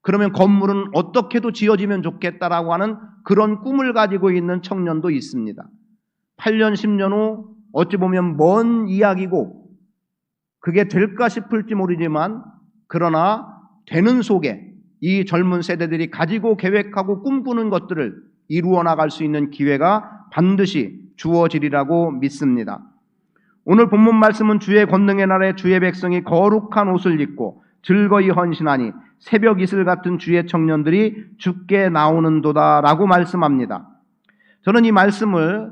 그러면 건물은 어떻게도 지어지면 좋겠다라고 하는 그런 꿈을 가지고 있는 청년도 있습니다. 8년, 10년 후 어찌 보면 먼 이야기고 그게 될까 싶을지 모르지만 그러나 되는 속에 이 젊은 세대들이 가지고 계획하고 꿈꾸는 것들을 이루어 나갈 수 있는 기회가 반드시 주어지리라고 믿습니다. 오늘 본문 말씀은 주의 권능의 날에 주의 백성이 거룩한 옷을 입고 즐거이 헌신하니 새벽 이슬 같은 주의 청년들이 죽게 나오는도다라고 말씀합니다. 저는 이 말씀을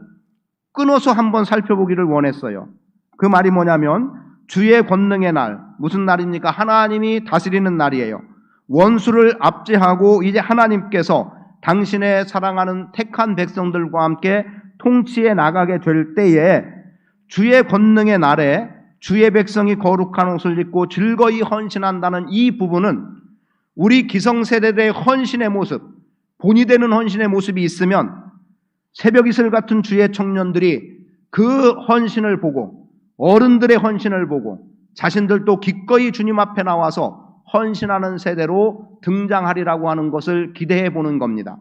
끊어서 한번 살펴보기를 원했어요. 그 말이 뭐냐면 주의 권능의 날, 무슨 날입니까? 하나님이 다스리는 날이에요. 원수를 압제하고 이제 하나님께서 당신의 사랑하는 택한 백성들과 함께 통치해 나가게 될 때에 주의 권능의 날에 주의 백성이 거룩한 옷을 입고 즐거이 헌신한다는 이 부분은 우리 기성세대의 헌신의 모습, 본이 되는 헌신의 모습이 있으면 새벽 이슬 같은 주의 청년들이 그 헌신을 보고 어른들의 헌신을 보고 자신들도 기꺼이 주님 앞에 나와서 헌신하는 세대로 등장하리라고 하는 것을 기대해 보는 겁니다.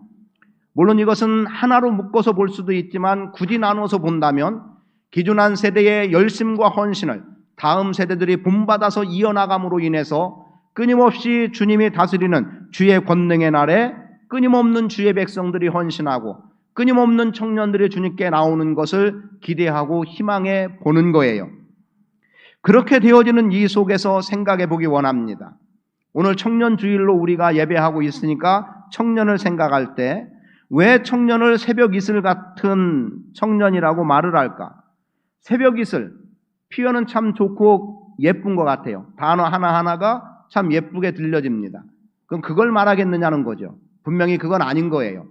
물론 이것은 하나로 묶어서 볼 수도 있지만 굳이 나눠서 본다면 기존한 세대의 열심과 헌신을 다음 세대들이 본받아서 이어나감으로 인해서 끊임없이 주님이 다스리는 주의 권능의 날에 끊임없는 주의 백성들이 헌신하고 끊임없는 청년들이 주님께 나오는 것을 기대하고 희망해 보는 거예요. 그렇게 되어지는 이 속에서 생각해 보기 원합니다. 오늘 청년 주일로 우리가 예배하고 있으니까 청년을 생각할 때 왜 청년을 새벽 이슬 같은 청년이라고 말을 할까? 새벽 이슬, 표현은 참 좋고 예쁜 것 같아요. 단어 하나하나가 참 예쁘게 들려집니다. 그럼 그걸 말하겠느냐는 거죠. 분명히 그건 아닌 거예요.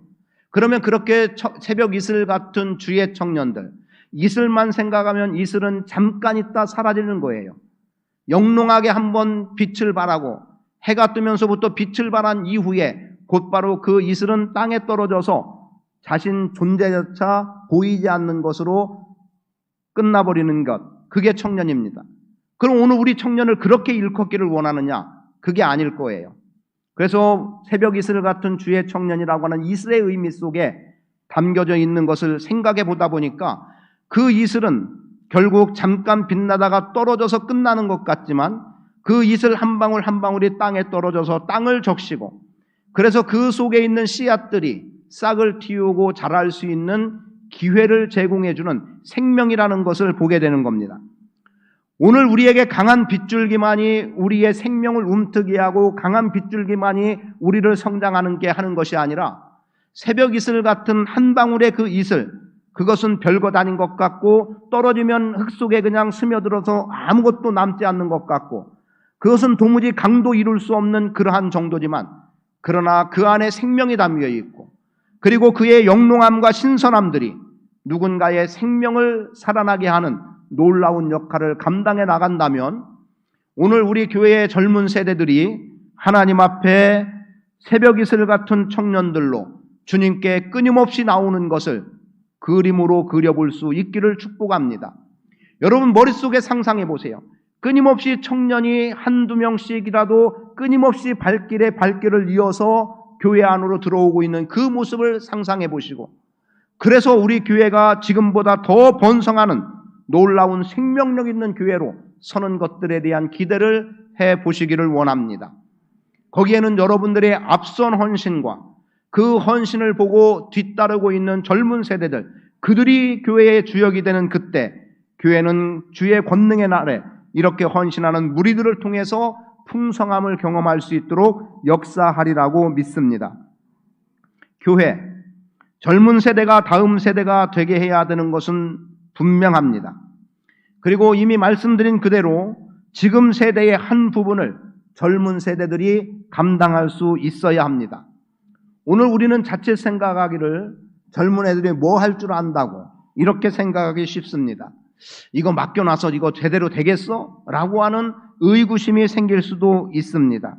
그러면 그렇게 새벽 이슬 같은 주의 청년들, 이슬만 생각하면 이슬은 잠깐 있다 사라지는 거예요. 영롱하게 한번 빛을 발하고 해가 뜨면서부터 빛을 발한 이후에 곧바로 그 이슬은 땅에 떨어져서 자신 존재조차 보이지 않는 것으로 끝나버리는 것, 그게 청년입니다. 그럼 오늘 우리 청년을 그렇게 일컫기를 원하느냐? 그게 아닐 거예요. 그래서 새벽 이슬 같은 주의 청년이라고 하는 이슬의 의미 속에 담겨져 있는 것을 생각해 보다 보니까 그 이슬은 결국 잠깐 빛나다가 떨어져서 끝나는 것 같지만 그 이슬 한 방울 한 방울이 땅에 떨어져서 땅을 적시고 그래서 그 속에 있는 씨앗들이 싹을 틔우고 자랄 수 있는 기회를 제공해주는 생명이라는 것을 보게 되는 겁니다. 오늘 우리에게 강한 빗줄기만이 우리의 생명을 움트게 하고 강한 빗줄기만이 우리를 성장하는 게 하는 것이 아니라 새벽 이슬 같은 한 방울의 그 이슬, 그것은 별것 아닌 것 같고 떨어지면 흙 속에 그냥 스며들어서 아무것도 남지 않는 것 같고 그것은 도무지 강도 이룰 수 없는 그러한 정도지만 그러나 그 안에 생명이 담겨 있고 그리고 그의 영롱함과 신선함들이 누군가의 생명을 살아나게 하는 놀라운 역할을 감당해 나간다면 오늘 우리 교회의 젊은 세대들이 하나님 앞에 새벽 이슬 같은 청년들로 주님께 끊임없이 나오는 것을 그림으로 그려볼 수 있기를 축복합니다. 여러분 머릿속에 상상해 보세요. 끊임없이 청년이 한두 명씩이라도 끊임없이 발길에 발길을 이어서 교회 안으로 들어오고 있는 그 모습을 상상해 보시고 그래서 우리 교회가 지금보다 더 번성하는 놀라운 생명력 있는 교회로 서는 것들에 대한 기대를 해 보시기를 원합니다. 거기에는 여러분들의 앞선 헌신과 그 헌신을 보고 뒤따르고 있는 젊은 세대들, 그들이 교회의 주역이 되는 그때 교회는 주의 권능의 날에 이렇게 헌신하는 무리들을 통해서 풍성함을 경험할 수 있도록 역사하리라고 믿습니다. 교회, 젊은 세대가 다음 세대가 되게 해야 되는 것은 분명합니다. 그리고 이미 말씀드린 그대로 지금 세대의 한 부분을 젊은 세대들이 감당할 수 있어야 합니다. 오늘 우리는 자칫 생각하기를 젊은 애들이 뭐 할 줄 안다고 이렇게 생각하기 쉽습니다. 이거 맡겨놔서 이거 제대로 되겠어? 라고 하는 의구심이 생길 수도 있습니다.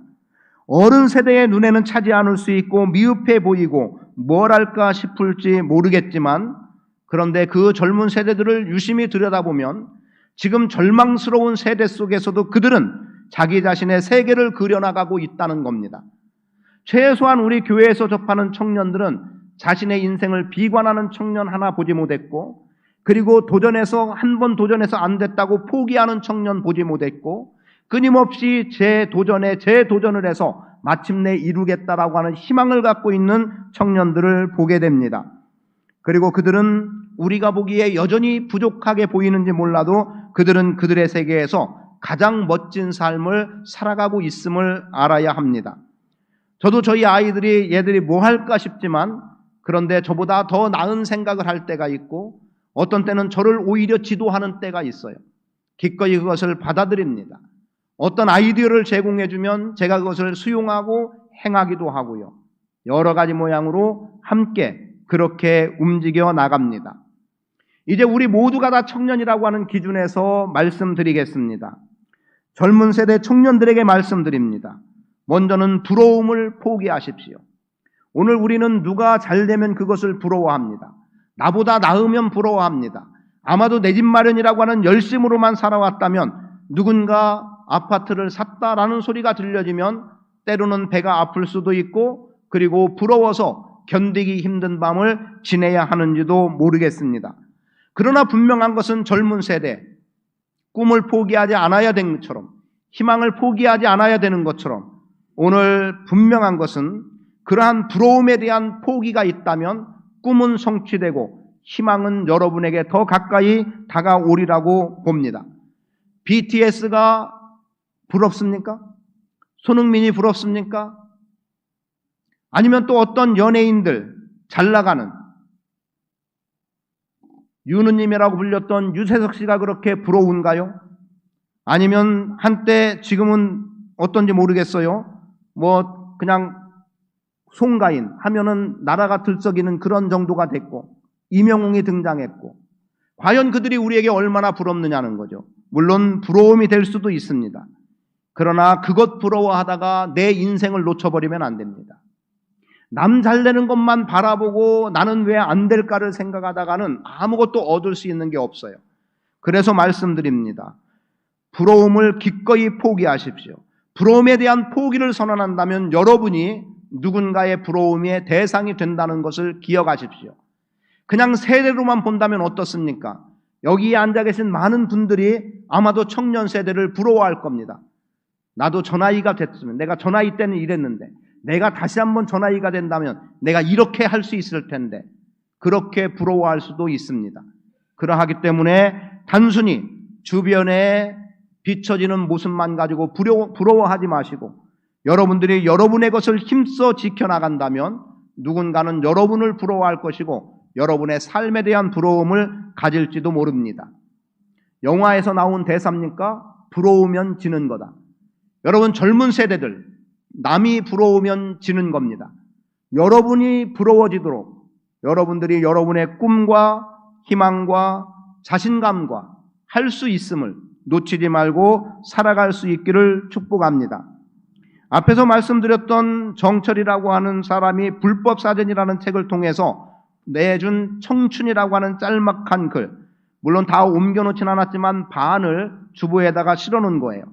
어른 세대의 눈에는 차지 않을 수 있고 미흡해 보이고 뭘 할까 싶을지 모르겠지만 그런데 그 젊은 세대들을 유심히 들여다보면 지금 절망스러운 세대 속에서도 그들은 자기 자신의 세계를 그려나가고 있다는 겁니다. 최소한 우리 교회에서 접하는 청년들은 자신의 인생을 비관하는 청년 하나 보지 못했고 그리고 도전해서 한 번 도전해서 안 됐다고 포기하는 청년 보지 못했고 끊임없이 재도전을 해서 마침내 이루겠다라고 하는 희망을 갖고 있는 청년들을 보게 됩니다. 그리고 그들은 우리가 보기에 여전히 부족하게 보이는지 몰라도 그들은 그들의 세계에서 가장 멋진 삶을 살아가고 있음을 알아야 합니다. 저도 저희 아이들이 얘들이 뭐 할까 싶지만 그런데 저보다 더 나은 생각을 할 때가 있고 어떤 때는 저를 오히려 지도하는 때가 있어요. 기꺼이 그것을 받아들입니다. 어떤 아이디어를 제공해주면 제가 그것을 수용하고 행하기도 하고요. 여러 가지 모양으로 함께 그렇게 움직여 나갑니다. 이제 우리 모두가 다 청년이라고 하는 기준에서 말씀드리겠습니다. 젊은 세대 청년들에게 말씀드립니다. 먼저는 부러움을 포기하십시오. 오늘 우리는 누가 잘 되면 그것을 부러워합니다. 나보다 나으면 부러워합니다. 아마도 내 집 마련이라고 하는 열심으로만 살아왔다면 누군가 아파트를 샀다라는 소리가 들려지면 때로는 배가 아플 수도 있고 그리고 부러워서 견디기 힘든 밤을 지내야 하는지도 모르겠습니다. 그러나 분명한 것은 젊은 세대, 꿈을 포기하지 않아야 되는 것처럼, 희망을 포기하지 않아야 되는 것처럼, 오늘 분명한 것은 그러한 부러움에 대한 포기가 있다면 꿈은 성취되고 희망은 여러분에게 더 가까이 다가오리라고 봅니다. BTS가 부럽습니까? 손흥민이 부럽습니까? 아니면 또 어떤 연예인들, 잘 나가는 유느님이라고 불렸던 유재석 씨가 그렇게 부러운가요? 아니면 한때, 지금은 어떤지 모르겠어요. 그냥 송가인 하면은 나라가 들썩이는 그런 정도가 됐고, 이명웅이 등장했고, 과연 그들이 우리에게 얼마나 부럽느냐는 거죠. 물론 부러움이 될 수도 있습니다. 그러나 그것 부러워하다가 내 인생을 놓쳐버리면 안 됩니다. 남 잘되는 것만 바라보고 나는 왜 안 될까를 생각하다가는 아무것도 얻을 수 있는 게 없어요. 그래서 말씀드립니다. 부러움을 기꺼이 포기하십시오. 부러움에 대한 포기를 선언한다면 여러분이 누군가의 부러움의 대상이 된다는 것을 기억하십시오. 그냥 세대로만 본다면 어떻습니까? 여기에 앉아 계신 많은 분들이 아마도 청년 세대를 부러워할 겁니다. 나도 저 나이가 됐으면, 내가 저 나이 때는 이랬는데, 내가 다시 한번 저 나이가 된다면 내가 이렇게 할 수 있을 텐데, 그렇게 부러워할 수도 있습니다. 그러하기 때문에 단순히 주변에 비춰지는 모습만 가지고 부러워하지 마시고, 여러분들이 여러분의 것을 힘써 지켜나간다면 누군가는 여러분을 부러워할 것이고 여러분의 삶에 대한 부러움을 가질지도 모릅니다. 영화에서 나온 대사입니까? 부러우면 지는 거다. 여러분, 젊은 세대들, 남이 부러우면 지는 겁니다. 여러분이 부러워지도록 여러분들이 여러분의 꿈과 희망과 자신감과 할 수 있음을 놓치지 말고 살아갈 수 있기를 축복합니다. 앞에서 말씀드렸던 정철이라고 하는 사람이 불법사전이라는 책을 통해서 내준 청춘이라고 하는 짤막한 글, 물론 다 옮겨놓진 않았지만 반을 주보에다가 실어놓은 거예요.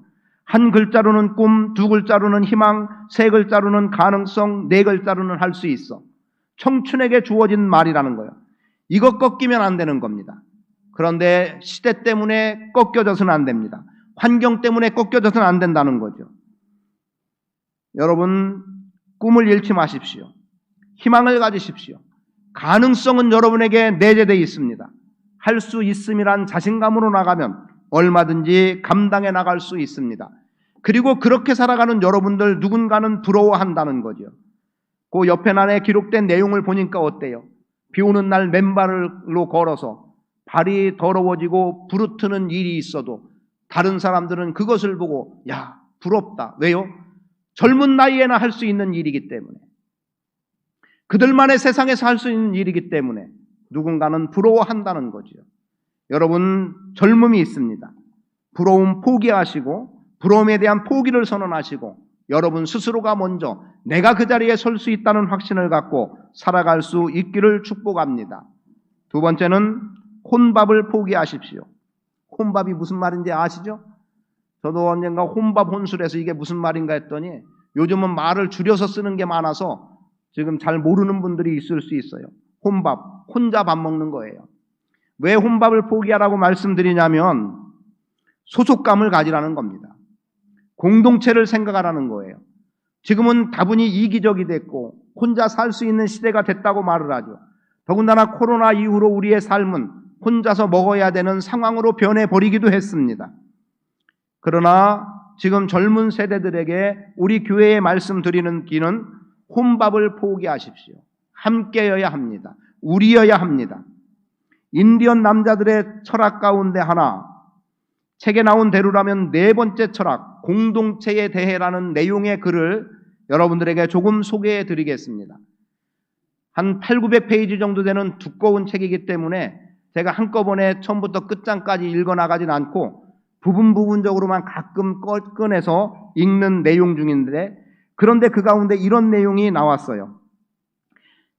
한 글자로는 꿈, 두 글자로는 희망, 세 글자로는 가능성, 네 글자로는 할 수 있어. 청춘에게 주어진 말이라는 거예요. 이거 꺾이면 안 되는 겁니다. 그런데 시대 때문에 꺾여져서는 안 됩니다. 환경 때문에 꺾여져서는 안 된다는 거죠. 여러분, 꿈을 잃지 마십시오. 희망을 가지십시오. 가능성은 여러분에게 내재되어 있습니다. 할 수 있음이란 자신감으로 나가면 얼마든지 감당해 나갈 수 있습니다. 그리고 그렇게 살아가는 여러분들 누군가는 부러워한다는 거죠. 그 옆에 난에 기록된 내용을 보니까 어때요? 비 오는 날 맨발로 걸어서 발이 더러워지고 부르트는 일이 있어도 다른 사람들은 그것을 보고 야, 부럽다. 왜요? 젊은 나이에나 할 수 있는 일이기 때문에, 그들만의 세상에서 할 수 있는 일이기 때문에 누군가는 부러워한다는 거죠. 여러분, 젊음이 있습니다. 부러움 포기하시고 부러움에 대한 포기를 선언하시고 여러분 스스로가 먼저 내가 그 자리에 설 수 있다는 확신을 갖고 살아갈 수 있기를 축복합니다. 두 번째는 혼밥을 포기하십시오. 혼밥이 무슨 말인지 아시죠? 저도 언젠가 혼밥 혼술에서 이게 무슨 말인가 했더니 요즘은 말을 줄여서 쓰는 게 많아서 지금 잘 모르는 분들이 있을 수 있어요. 혼밥, 혼자 밥 먹는 거예요. 왜 혼밥을 포기하라고 말씀드리냐면 소속감을 가지라는 겁니다. 공동체를 생각하라는 거예요. 지금은 다분히 이기적이 됐고 혼자 살 수 있는 시대가 됐다고 말을 하죠. 더군다나 코로나 이후로 우리의 삶은 혼자서 먹어야 되는 상황으로 변해버리기도 했습니다. 그러나 지금 젊은 세대들에게 우리 교회에 말씀드리는 길은 혼밥을 포기하십시오. 함께여야 합니다. 우리여야 합니다. 인디언 남자들의 철학 가운데 하나, 책에 나온 대로라면 네 번째 철학, 공동체에 대해라는 내용의 글을 여러분들에게 조금 소개해 드리겠습니다. 한 800~900페이지 정도 되는 두꺼운 책이기 때문에 제가 한꺼번에 처음부터 끝장까지 읽어나가진 않고 부분적으로만 가끔 꺼내서 읽는 내용 중인데, 그런데 그 가운데 이런 내용이 나왔어요.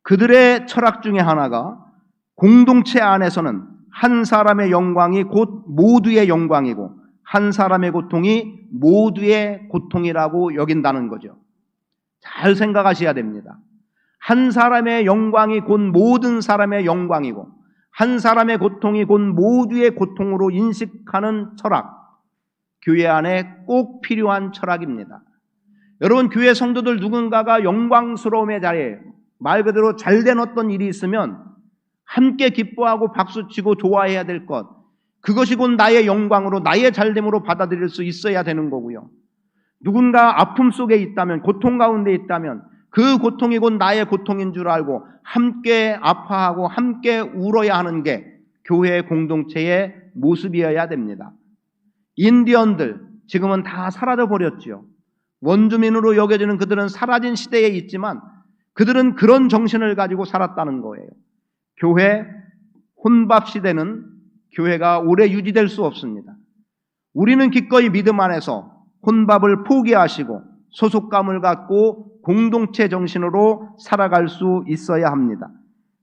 그들의 철학 중에 하나가 공동체 안에서는 한 사람의 영광이 곧 모두의 영광이고 한 사람의 고통이 모두의 고통이라고 여긴다는 거죠. 잘 생각하셔야 됩니다. 한 사람의 영광이 곧 모든 사람의 영광이고 한 사람의 고통이 곧 모두의 고통으로 인식하는 철학, 교회 안에 꼭 필요한 철학입니다. 여러분, 교회 성도들 누군가가 영광스러움의 자리에 말 그대로 잘된 어떤 일이 있으면 함께 기뻐하고 박수치고 좋아해야 될 것, 그것이 곧 나의 영광으로 나의 잘됨으로 받아들일 수 있어야 되는 거고요. 누군가 아픔 속에 있다면, 고통 가운데 있다면 그 고통이 곧 나의 고통인 줄 알고 함께 아파하고 함께 울어야 하는 게 교회 공동체의 모습이어야 됩니다. 인디언들 지금은 다 사라져 버렸지요. 원주민으로 여겨지는 그들은 사라진 시대에 있지만 그들은 그런 정신을 가지고 살았다는 거예요. 교회 혼밥 시대는 교회가 오래 유지될 수 없습니다. 우리는 기꺼이 믿음 안에서 혼밥을 포기하시고 소속감을 갖고 공동체 정신으로 살아갈 수 있어야 합니다.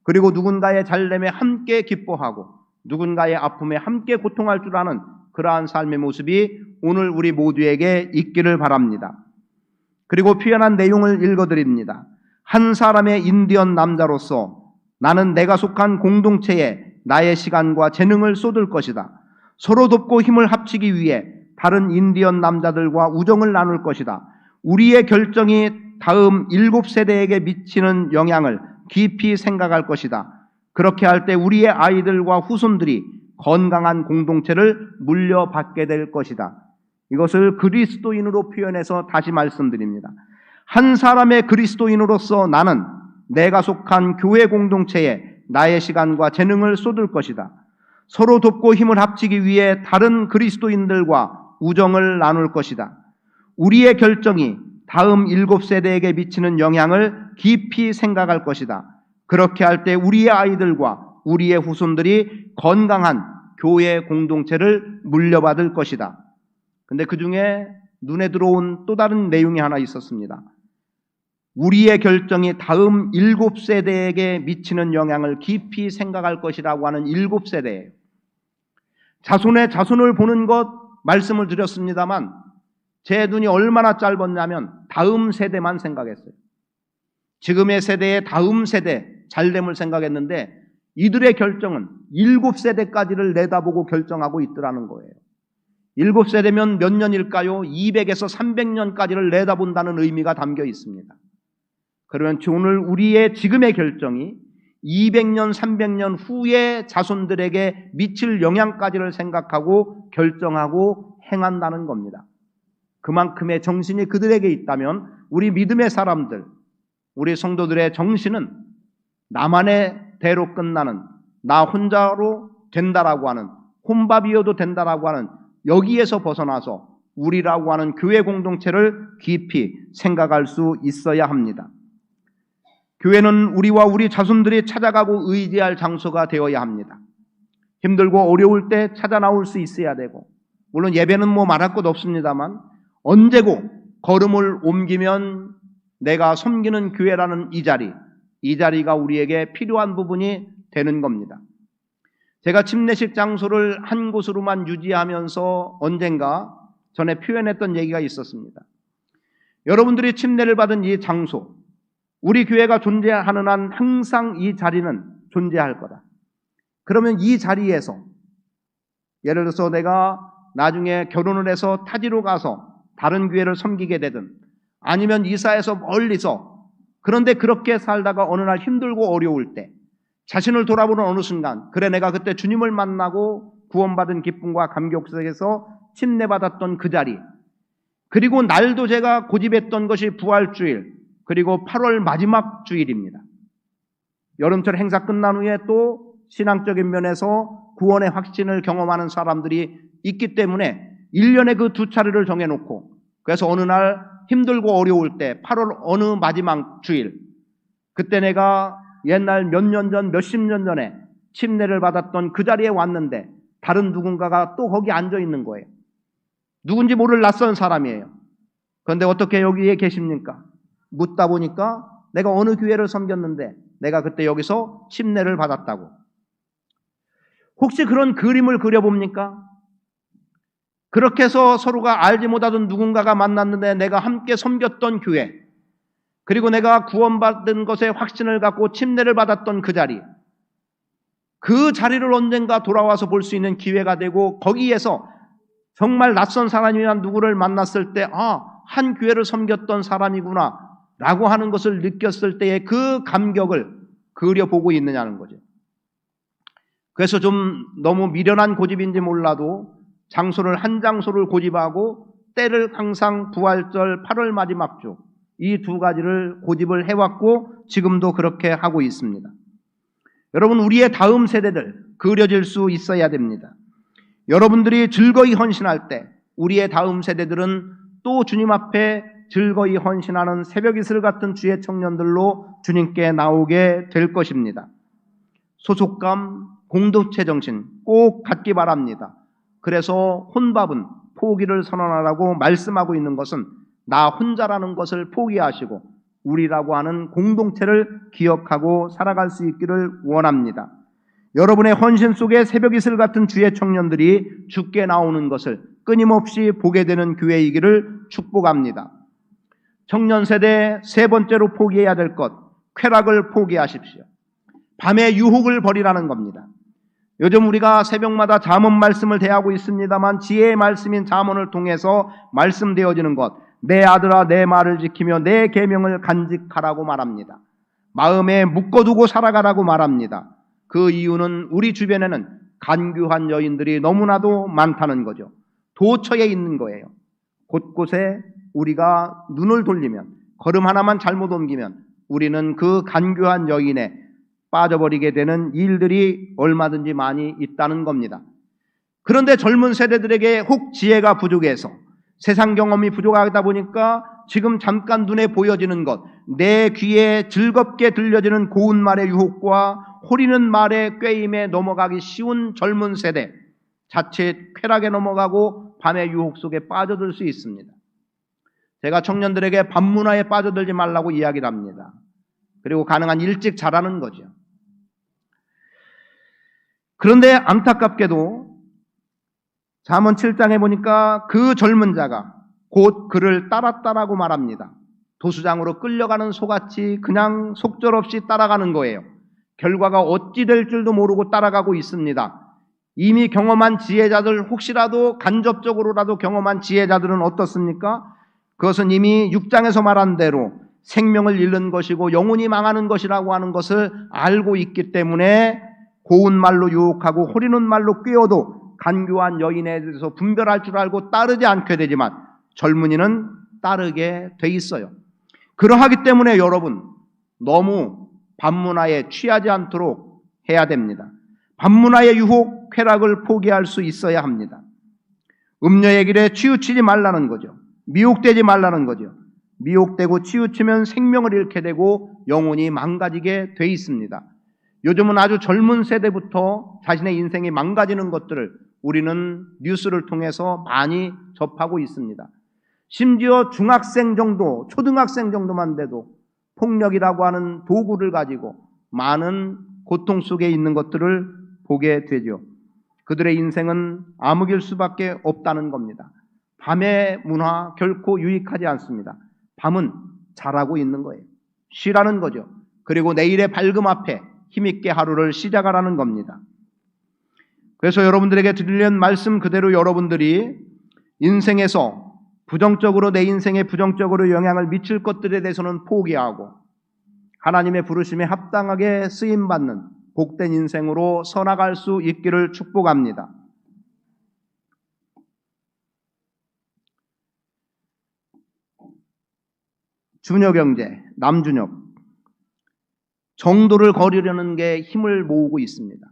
그리고 누군가의 잘됨에 함께 기뻐하고 누군가의 아픔에 함께 고통할 줄 아는 그러한 삶의 모습이 오늘 우리 모두에게 있기를 바랍니다. 그리고 표현한 내용을 읽어드립니다. 한 사람의 인디언 남자로서 나는 내가 속한 공동체에 나의 시간과 재능을 쏟을 것이다. 서로 돕고 힘을 합치기 위해 다른 인디언 남자들과 우정을 나눌 것이다. 우리의 결정이 다음 7세대에게 미치는 영향을 깊이 생각할 것이다. 그렇게 할 때 우리의 아이들과 후손들이 건강한 공동체를 물려받게 될 것이다. 이것을 그리스도인으로 표현해서 다시 말씀드립니다. 한 사람의 그리스도인으로서 나는 내가 속한 교회 공동체에 나의 시간과 재능을 쏟을 것이다. 서로 돕고 힘을 합치기 위해 다른 그리스도인들과 우정을 나눌 것이다. 우리의 결정이 다음 7세대에게 미치는 영향을 깊이 생각할 것이다. 그렇게 할 때 우리의 아이들과 우리의 후손들이 건강한 교회 공동체를 물려받을 것이다. 근데 그 중에 눈에 들어온 또 다른 내용이 하나 있었습니다. 우리의 결정이 다음 7세대에게 미치는 영향을 깊이 생각할 것이라고 하는 7세대예요. 자손의 자손을 보는 것 말씀을 드렸습니다만 제 눈이 얼마나 짧았냐면 다음 세대만 생각했어요. 지금의 세대의 다음 세대 잘됨을 생각했는데 이들의 결정은 7세대까지를 내다보고 결정하고 있더라는 거예요. 7세대면 몇 년일까요? 200에서 300년까지를 내다본다는 의미가 담겨 있습니다. 그러면 오늘 우리의 지금의 결정이 200년, 300년 후에 자손들에게 미칠 영향까지를 생각하고 결정하고 행한다는 겁니다. 그만큼의 정신이 그들에게 있다면 우리 믿음의 사람들, 우리 성도들의 정신은 나만의 대로 끝나는, 나 혼자로 된다라고 하는, 혼밥이어도 된다라고 하는 여기에서 벗어나서 우리라고 하는 교회 공동체를 깊이 생각할 수 있어야 합니다. 교회는 우리와 우리 자손들이 찾아가고 의지할 장소가 되어야 합니다. 힘들고 어려울 때 찾아 나올 수 있어야 되고, 물론 예배는 말할 것 없습니다만 언제고 걸음을 옮기면 내가 섬기는 교회라는 이 자리가 우리에게 필요한 부분이 되는 겁니다. 제가 침례식 장소를 한 곳으로만 유지하면서 언젠가 전에 표현했던 얘기가 있었습니다. 여러분들이 침례를 받은 이 장소, 우리 교회가 존재하는 한 항상 이 자리는 존재할 거다. 그러면 이 자리에서 예를 들어서 내가 나중에 결혼을 해서 타지로 가서 다른 교회를 섬기게 되든 아니면 이사해서 멀리서, 그런데 그렇게 살다가 어느 날 힘들고 어려울 때 자신을 돌아보는 어느 순간, 그래 내가 그때 주님을 만나고 구원받은 기쁨과 감격 속에서 침례받았던 그 자리, 그리고 날도 제가 고집했던 것이 부활주일, 그리고 8월 마지막 주일입니다. 여름철 행사 끝난 후에 또 신앙적인 면에서 구원의 확신을 경험하는 사람들이 있기 때문에 1년에 그 두 차례를 정해놓고, 그래서 어느 날 힘들고 어려울 때 8월 어느 마지막 주일, 그때 내가 옛날 몇 년 전, 몇십 년 전에 침례를 받았던 그 자리에 왔는데 다른 누군가가 또 거기 앉아 있는 거예요. 누군지 모를 낯선 사람이에요. 그런데 어떻게 여기에 계십니까? 묻다 보니까 내가 어느 교회를 섬겼는데 내가 그때 여기서 침례를 받았다고. 혹시 그런 그림을 그려봅니까? 그렇게 해서 서로가 알지 못하던 누군가가 만났는데 내가 함께 섬겼던 교회, 그리고 내가 구원받은 것에 확신을 갖고 침례를 받았던 그 자리, 그 자리를 언젠가 돌아와서 볼 수 있는 기회가 되고, 거기에서 정말 낯선 사람이나 누구를 만났을 때 한 교회를 섬겼던 사람이구나 라고 하는 것을 느꼈을 때의 그 감격을 그려보고 있느냐는 거죠. 그래서 좀 너무 미련한 고집인지 몰라도 장소를 한 장소를 고집하고 때를 항상 부활절 8월 마지막 주, 이 두 가지를 고집을 해왔고 지금도 그렇게 하고 있습니다. 여러분, 우리의 다음 세대들 그려질 수 있어야 됩니다. 여러분들이 즐거이 헌신할 때 우리의 다음 세대들은 또 주님 앞에 즐거이 헌신하는 새벽 이슬 같은 주의 청년들로 주님께 나오게 될 것입니다. 소속감, 공동체 정신 꼭 갖기 바랍니다. 그래서 혼밥은 포기를 선언하라고 말씀하고 있는 것은 나 혼자라는 것을 포기하시고 우리라고 하는 공동체를 기억하고 살아갈 수 있기를 원합니다. 여러분의 헌신 속에 새벽 이슬 같은 주의 청년들이 주께 나오는 것을 끊임없이 보게 되는 교회이기를 축복합니다. 청년 세대 세 번째로 포기해야 될 것, 쾌락을 포기하십시오. 밤의 유혹을 버리라는 겁니다. 요즘 우리가 새벽마다 잠언 말씀을 대하고 있습니다만 지혜의 말씀인 잠언을 통해서 말씀되어지는 것, 내 아들아 내 말을 지키며 내 계명을 간직하라고 말합니다. 마음에 묶어두고 살아가라고 말합니다. 그 이유는 우리 주변에는 간교한 여인들이 너무나도 많다는 거죠. 도처에 있는 거예요. 곳곳에 우리가 눈을 돌리면, 걸음 하나만 잘못 옮기면 우리는 그 간교한 여인에 빠져버리게 되는 일들이 얼마든지 많이 있다는 겁니다. 그런데 젊은 세대들에게 혹 지혜가 부족해서 세상 경험이 부족하다 보니까 지금 잠깐 눈에 보여지는 것, 내 귀에 즐겁게 들려지는 고운 말의 유혹과 호리는 말의 꾀임에 넘어가기 쉬운 젊은 세대, 자칫 쾌락에 넘어가고 밤의 유혹 속에 빠져들 수 있습니다. 제가 청년들에게 밤 문화에 빠져들지 말라고 이야기를 합니다. 그리고 가능한 일찍 자라는 거죠. 그런데 안타깝게도 잠언 7장에 보니까 그 젊은 자가 곧 그를 따랐다라고 말합니다. 도수장으로 끌려가는 소같이 그냥 속절없이 따라가는 거예요. 결과가 어찌 될 줄도 모르고 따라가고 있습니다. 이미 경험한 지혜자들, 혹시라도 간접적으로라도 경험한 지혜자들은 어떻습니까? 그것은 이미 6장에서 말한 대로 생명을 잃는 것이고 영혼이 망하는 것이라고 하는 것을 알고 있기 때문에 고운 말로 유혹하고 호리는 말로 꿰어도 간교한 여인에 대해서 분별할 줄 알고 따르지 않게 되지만 젊은이는 따르게 돼 있어요. 그러하기 때문에 여러분, 너무 밤문화에 취하지 않도록 해야 됩니다. 밤문화의 유혹, 쾌락을 포기할 수 있어야 합니다. 음녀의 길에 치우치지 말라는 거죠. 미혹되지 말라는 거죠. 미혹되고 치우치면 생명을 잃게 되고 영혼이 망가지게 돼 있습니다. 요즘은 아주 젊은 세대부터 자신의 인생이 망가지는 것들을 우리는 뉴스를 통해서 많이 접하고 있습니다. 심지어 중학생 정도, 초등학생 정도만 돼도 폭력이라고 하는 도구를 가지고 많은 고통 속에 있는 것들을 보게 되죠. 그들의 인생은 암흑일 수밖에 없다는 겁니다. 밤의 문화 결코 유익하지 않습니다. 밤은 자라고 있는 거예요. 쉬라는 거죠. 그리고 내일의 밝음 앞에 힘있게 하루를 시작하라는 겁니다. 그래서 여러분들에게 드리는 말씀 그대로 여러분들이 인생에서 부정적으로, 내 인생에 부정적으로 영향을 미칠 것들에 대해서는 포기하고 하나님의 부르심에 합당하게 쓰임받는 복된 인생으로 서나갈 수 있기를 축복합니다. 주녀경제, 남주녀, 정도를 거르려는 게 힘을 모으고 있습니다.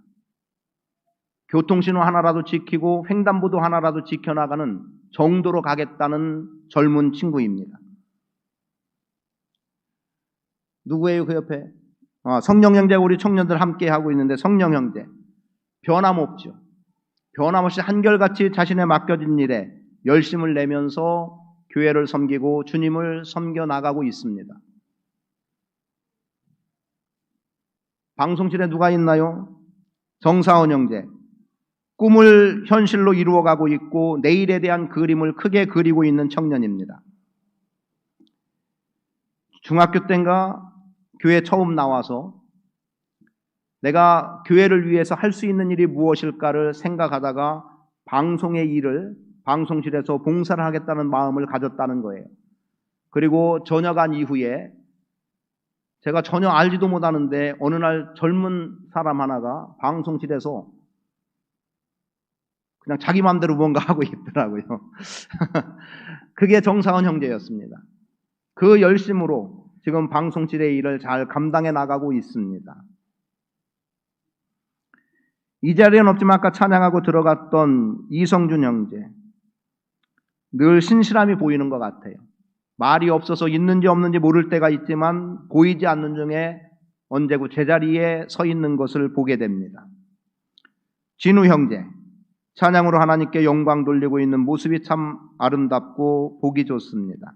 교통신호 하나라도 지키고 횡단보도 하나라도 지켜나가는 정도로 가겠다는 젊은 친구입니다. 누구예요, 그 옆에? 성령형제, 우리 청년들 함께 하고 있는데 성령형제 변함없죠. 변함없이 한결같이 자신의 맡겨진 일에 열심을 내면서 교회를 섬기고 주님을 섬겨 나가고 있습니다. 방송실에 누가 있나요? 정사원 형제. 꿈을 현실로 이루어가고 있고 내일에 대한 그림을 크게 그리고 있는 청년입니다. 중학교 때인가 교회 처음 나와서 내가 교회를 위해서 할 수 있는 일이 무엇일까를 생각하다가 방송의 일을 방송실에서 봉사를 하겠다는 마음을 가졌다는 거예요. 그리고 전역한 이후에 제가 전혀 알지도 못하는데 어느 날 젊은 사람 하나가 방송실에서 그냥 자기 마음대로 뭔가 하고 있더라고요. 그게 정상원 형제였습니다. 그 열심으로 지금 방송실의 일을 잘 감당해 나가고 있습니다. 이 자리에는 없지만 아까 찬양하고 들어갔던 이성준 형제, 늘 신실함이 보이는 것 같아요. 말이 없어서 있는지 없는지 모를 때가 있지만 보이지 않는 중에 언제고 제자리에 서 있는 것을 보게 됩니다. 진우 형제, 찬양으로 하나님께 영광 돌리고 있는 모습이 참 아름답고 보기 좋습니다.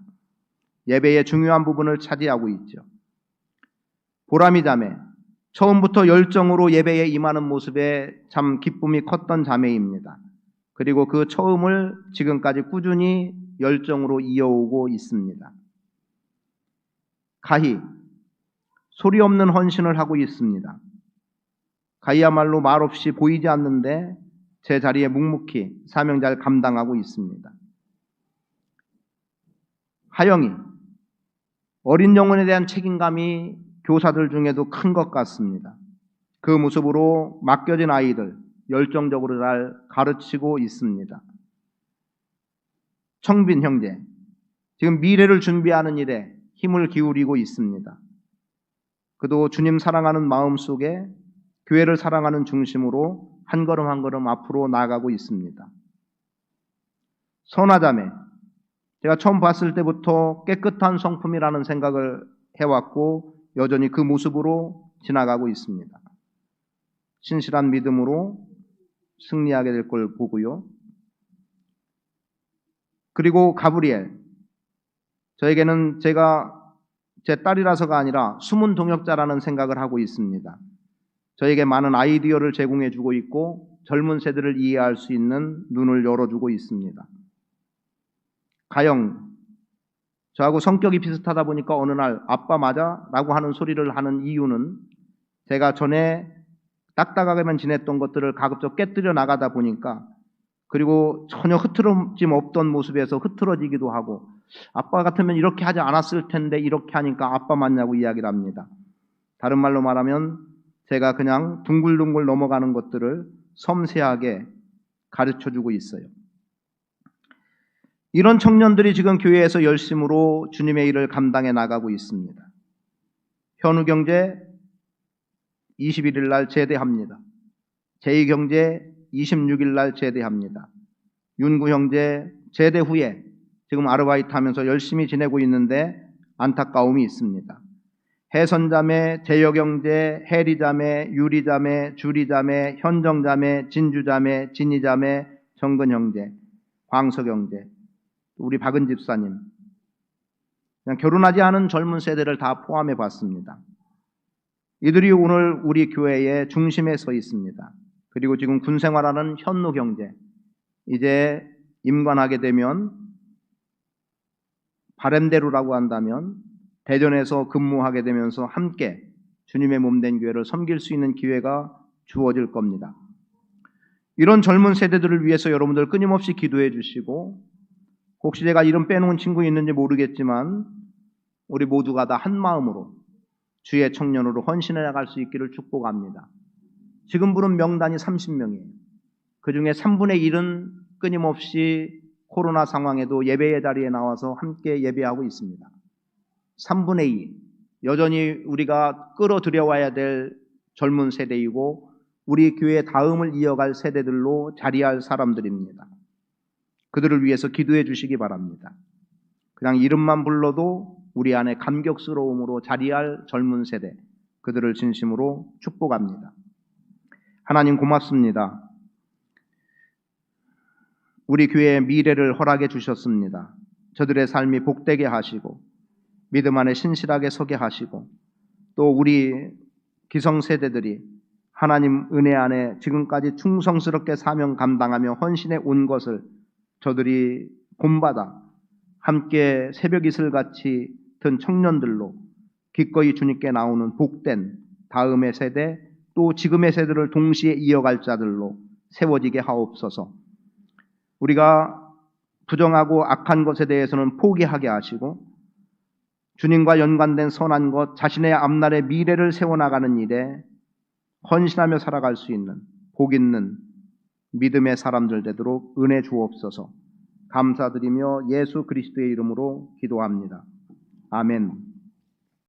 예배의 중요한 부분을 차지하고 있죠. 보람이 자매, 처음부터 열정으로 예배에 임하는 모습에 참 기쁨이 컸던 자매입니다. 그리고 그 처음을 지금까지 꾸준히 열정으로 이어오고 있습니다. 가희, 소리 없는 헌신을 하고 있습니다. 가희야말로 말없이 보이지 않는데 제 자리에 묵묵히 사명 잘 감당하고 있습니다. 하영이, 어린 영혼에 대한 책임감이 교사들 중에도 큰 것 같습니다. 그 모습으로 맡겨진 아이들 열정적으로 잘 가르치고 있습니다. 청빈 형제, 지금 미래를 준비하는 일에 힘을 기울이고 있습니다. 그도 주님 사랑하는 마음 속에 교회를 사랑하는 중심으로 한 걸음 한 걸음 앞으로 나아가고 있습니다. 선화자매, 제가 처음 봤을 때부터 깨끗한 성품이라는 생각을 해왔고 여전히 그 모습으로 지나가고 있습니다. 신실한 믿음으로 승리하게 될 걸 보고요. 그리고 가브리엘, 저에게는 제가 제 딸이라서가 아니라 숨은 동역자라는 생각을 하고 있습니다. 저에게 많은 아이디어를 제공해주고 있고 젊은 세대를 이해할 수 있는 눈을 열어주고 있습니다. 가영, 저하고 성격이 비슷하다 보니까 어느 날 아빠 맞아? 라고 하는 소리를 하는 이유는 제가 전에 딱딱하게만 지냈던 것들을 가급적 깨뜨려 나가다 보니까 그리고 전혀 흐트러짐 없던 모습에서 흐트러지기도 하고 아빠 같으면 이렇게 하지 않았을 텐데 이렇게 하니까 아빠 맞냐고 이야기를 합니다. 다른 말로 말하면 제가 그냥 둥글둥글 넘어가는 것들을 섬세하게 가르쳐주고 있어요. 이런 청년들이 지금 교회에서 열심으로 주님의 일을 감당해 나가고 있습니다. 현우경제 21일 날 제대합니다. 제2경제 26일 날 제대합니다. 윤구형제 제대 후에 지금 아르바이트 하면서 열심히 지내고 있는데 안타까움이 있습니다. 해선자매, 제여경제, 해리자매, 유리자매, 주리자매, 현정자매, 진주자매, 진이자매, 정근형제, 광석형제, 우리 박은 집사님, 그냥 결혼하지 않은 젊은 세대를 다 포함해 봤습니다. 이들이 오늘 우리 교회의 중심에 서 있습니다. 그리고 지금 군 생활하는 현노 경제, 이제 임관하게 되면 바람대로라고 한다면 대전에서 근무하게 되면서 함께 주님의 몸된 교회를 섬길 수 있는 기회가 주어질 겁니다. 이런 젊은 세대들을 위해서 여러분들 끊임없이 기도해 주시고, 혹시 제가 이름 빼놓은 친구 있는지 모르겠지만 우리 모두가 다 한 마음으로 주의 청년으로 헌신해 나갈 수 있기를 축복합니다. 지금 부른 명단이 30명이에요. 그 중에 3분의 1은 끊임없이 코로나 상황에도 예배의 자리에 나와서 함께 예배하고 있습니다. 3분의 2, 여전히 우리가 끌어들여와야 될 젊은 세대이고 우리 교회 다음을 이어갈 세대들로 자리할 사람들입니다. 그들을 위해서 기도해 주시기 바랍니다. 그냥 이름만 불러도 우리 안에 감격스러움으로 자리할 젊은 세대, 그들을 진심으로 축복합니다. 하나님 고맙습니다. 우리 교회의 미래를 허락해 주셨습니다. 저들의 삶이 복되게 하시고 믿음 안에 신실하게 서게 하시고 또 우리 기성세대들이 하나님 은혜 안에 지금까지 충성스럽게 사명 감당하며 헌신해 온 것을 저들이 본받아 함께 새벽 이슬같이 든 청년들로 기꺼이 주님께 나오는 복된 다음의 세대 또 지금의 세대를 동시에 이어갈 자들로 세워지게 하옵소서. 우리가 부정하고 악한 것에 대해서는 포기하게 하시고 주님과 연관된 선한 것, 자신의 앞날의 미래를 세워나가는 일에 헌신하며 살아갈 수 있는 복 있는 믿음의 사람들 되도록 은혜 주옵소서. 감사드리며 예수 그리스도의 이름으로 기도합니다. 아멘.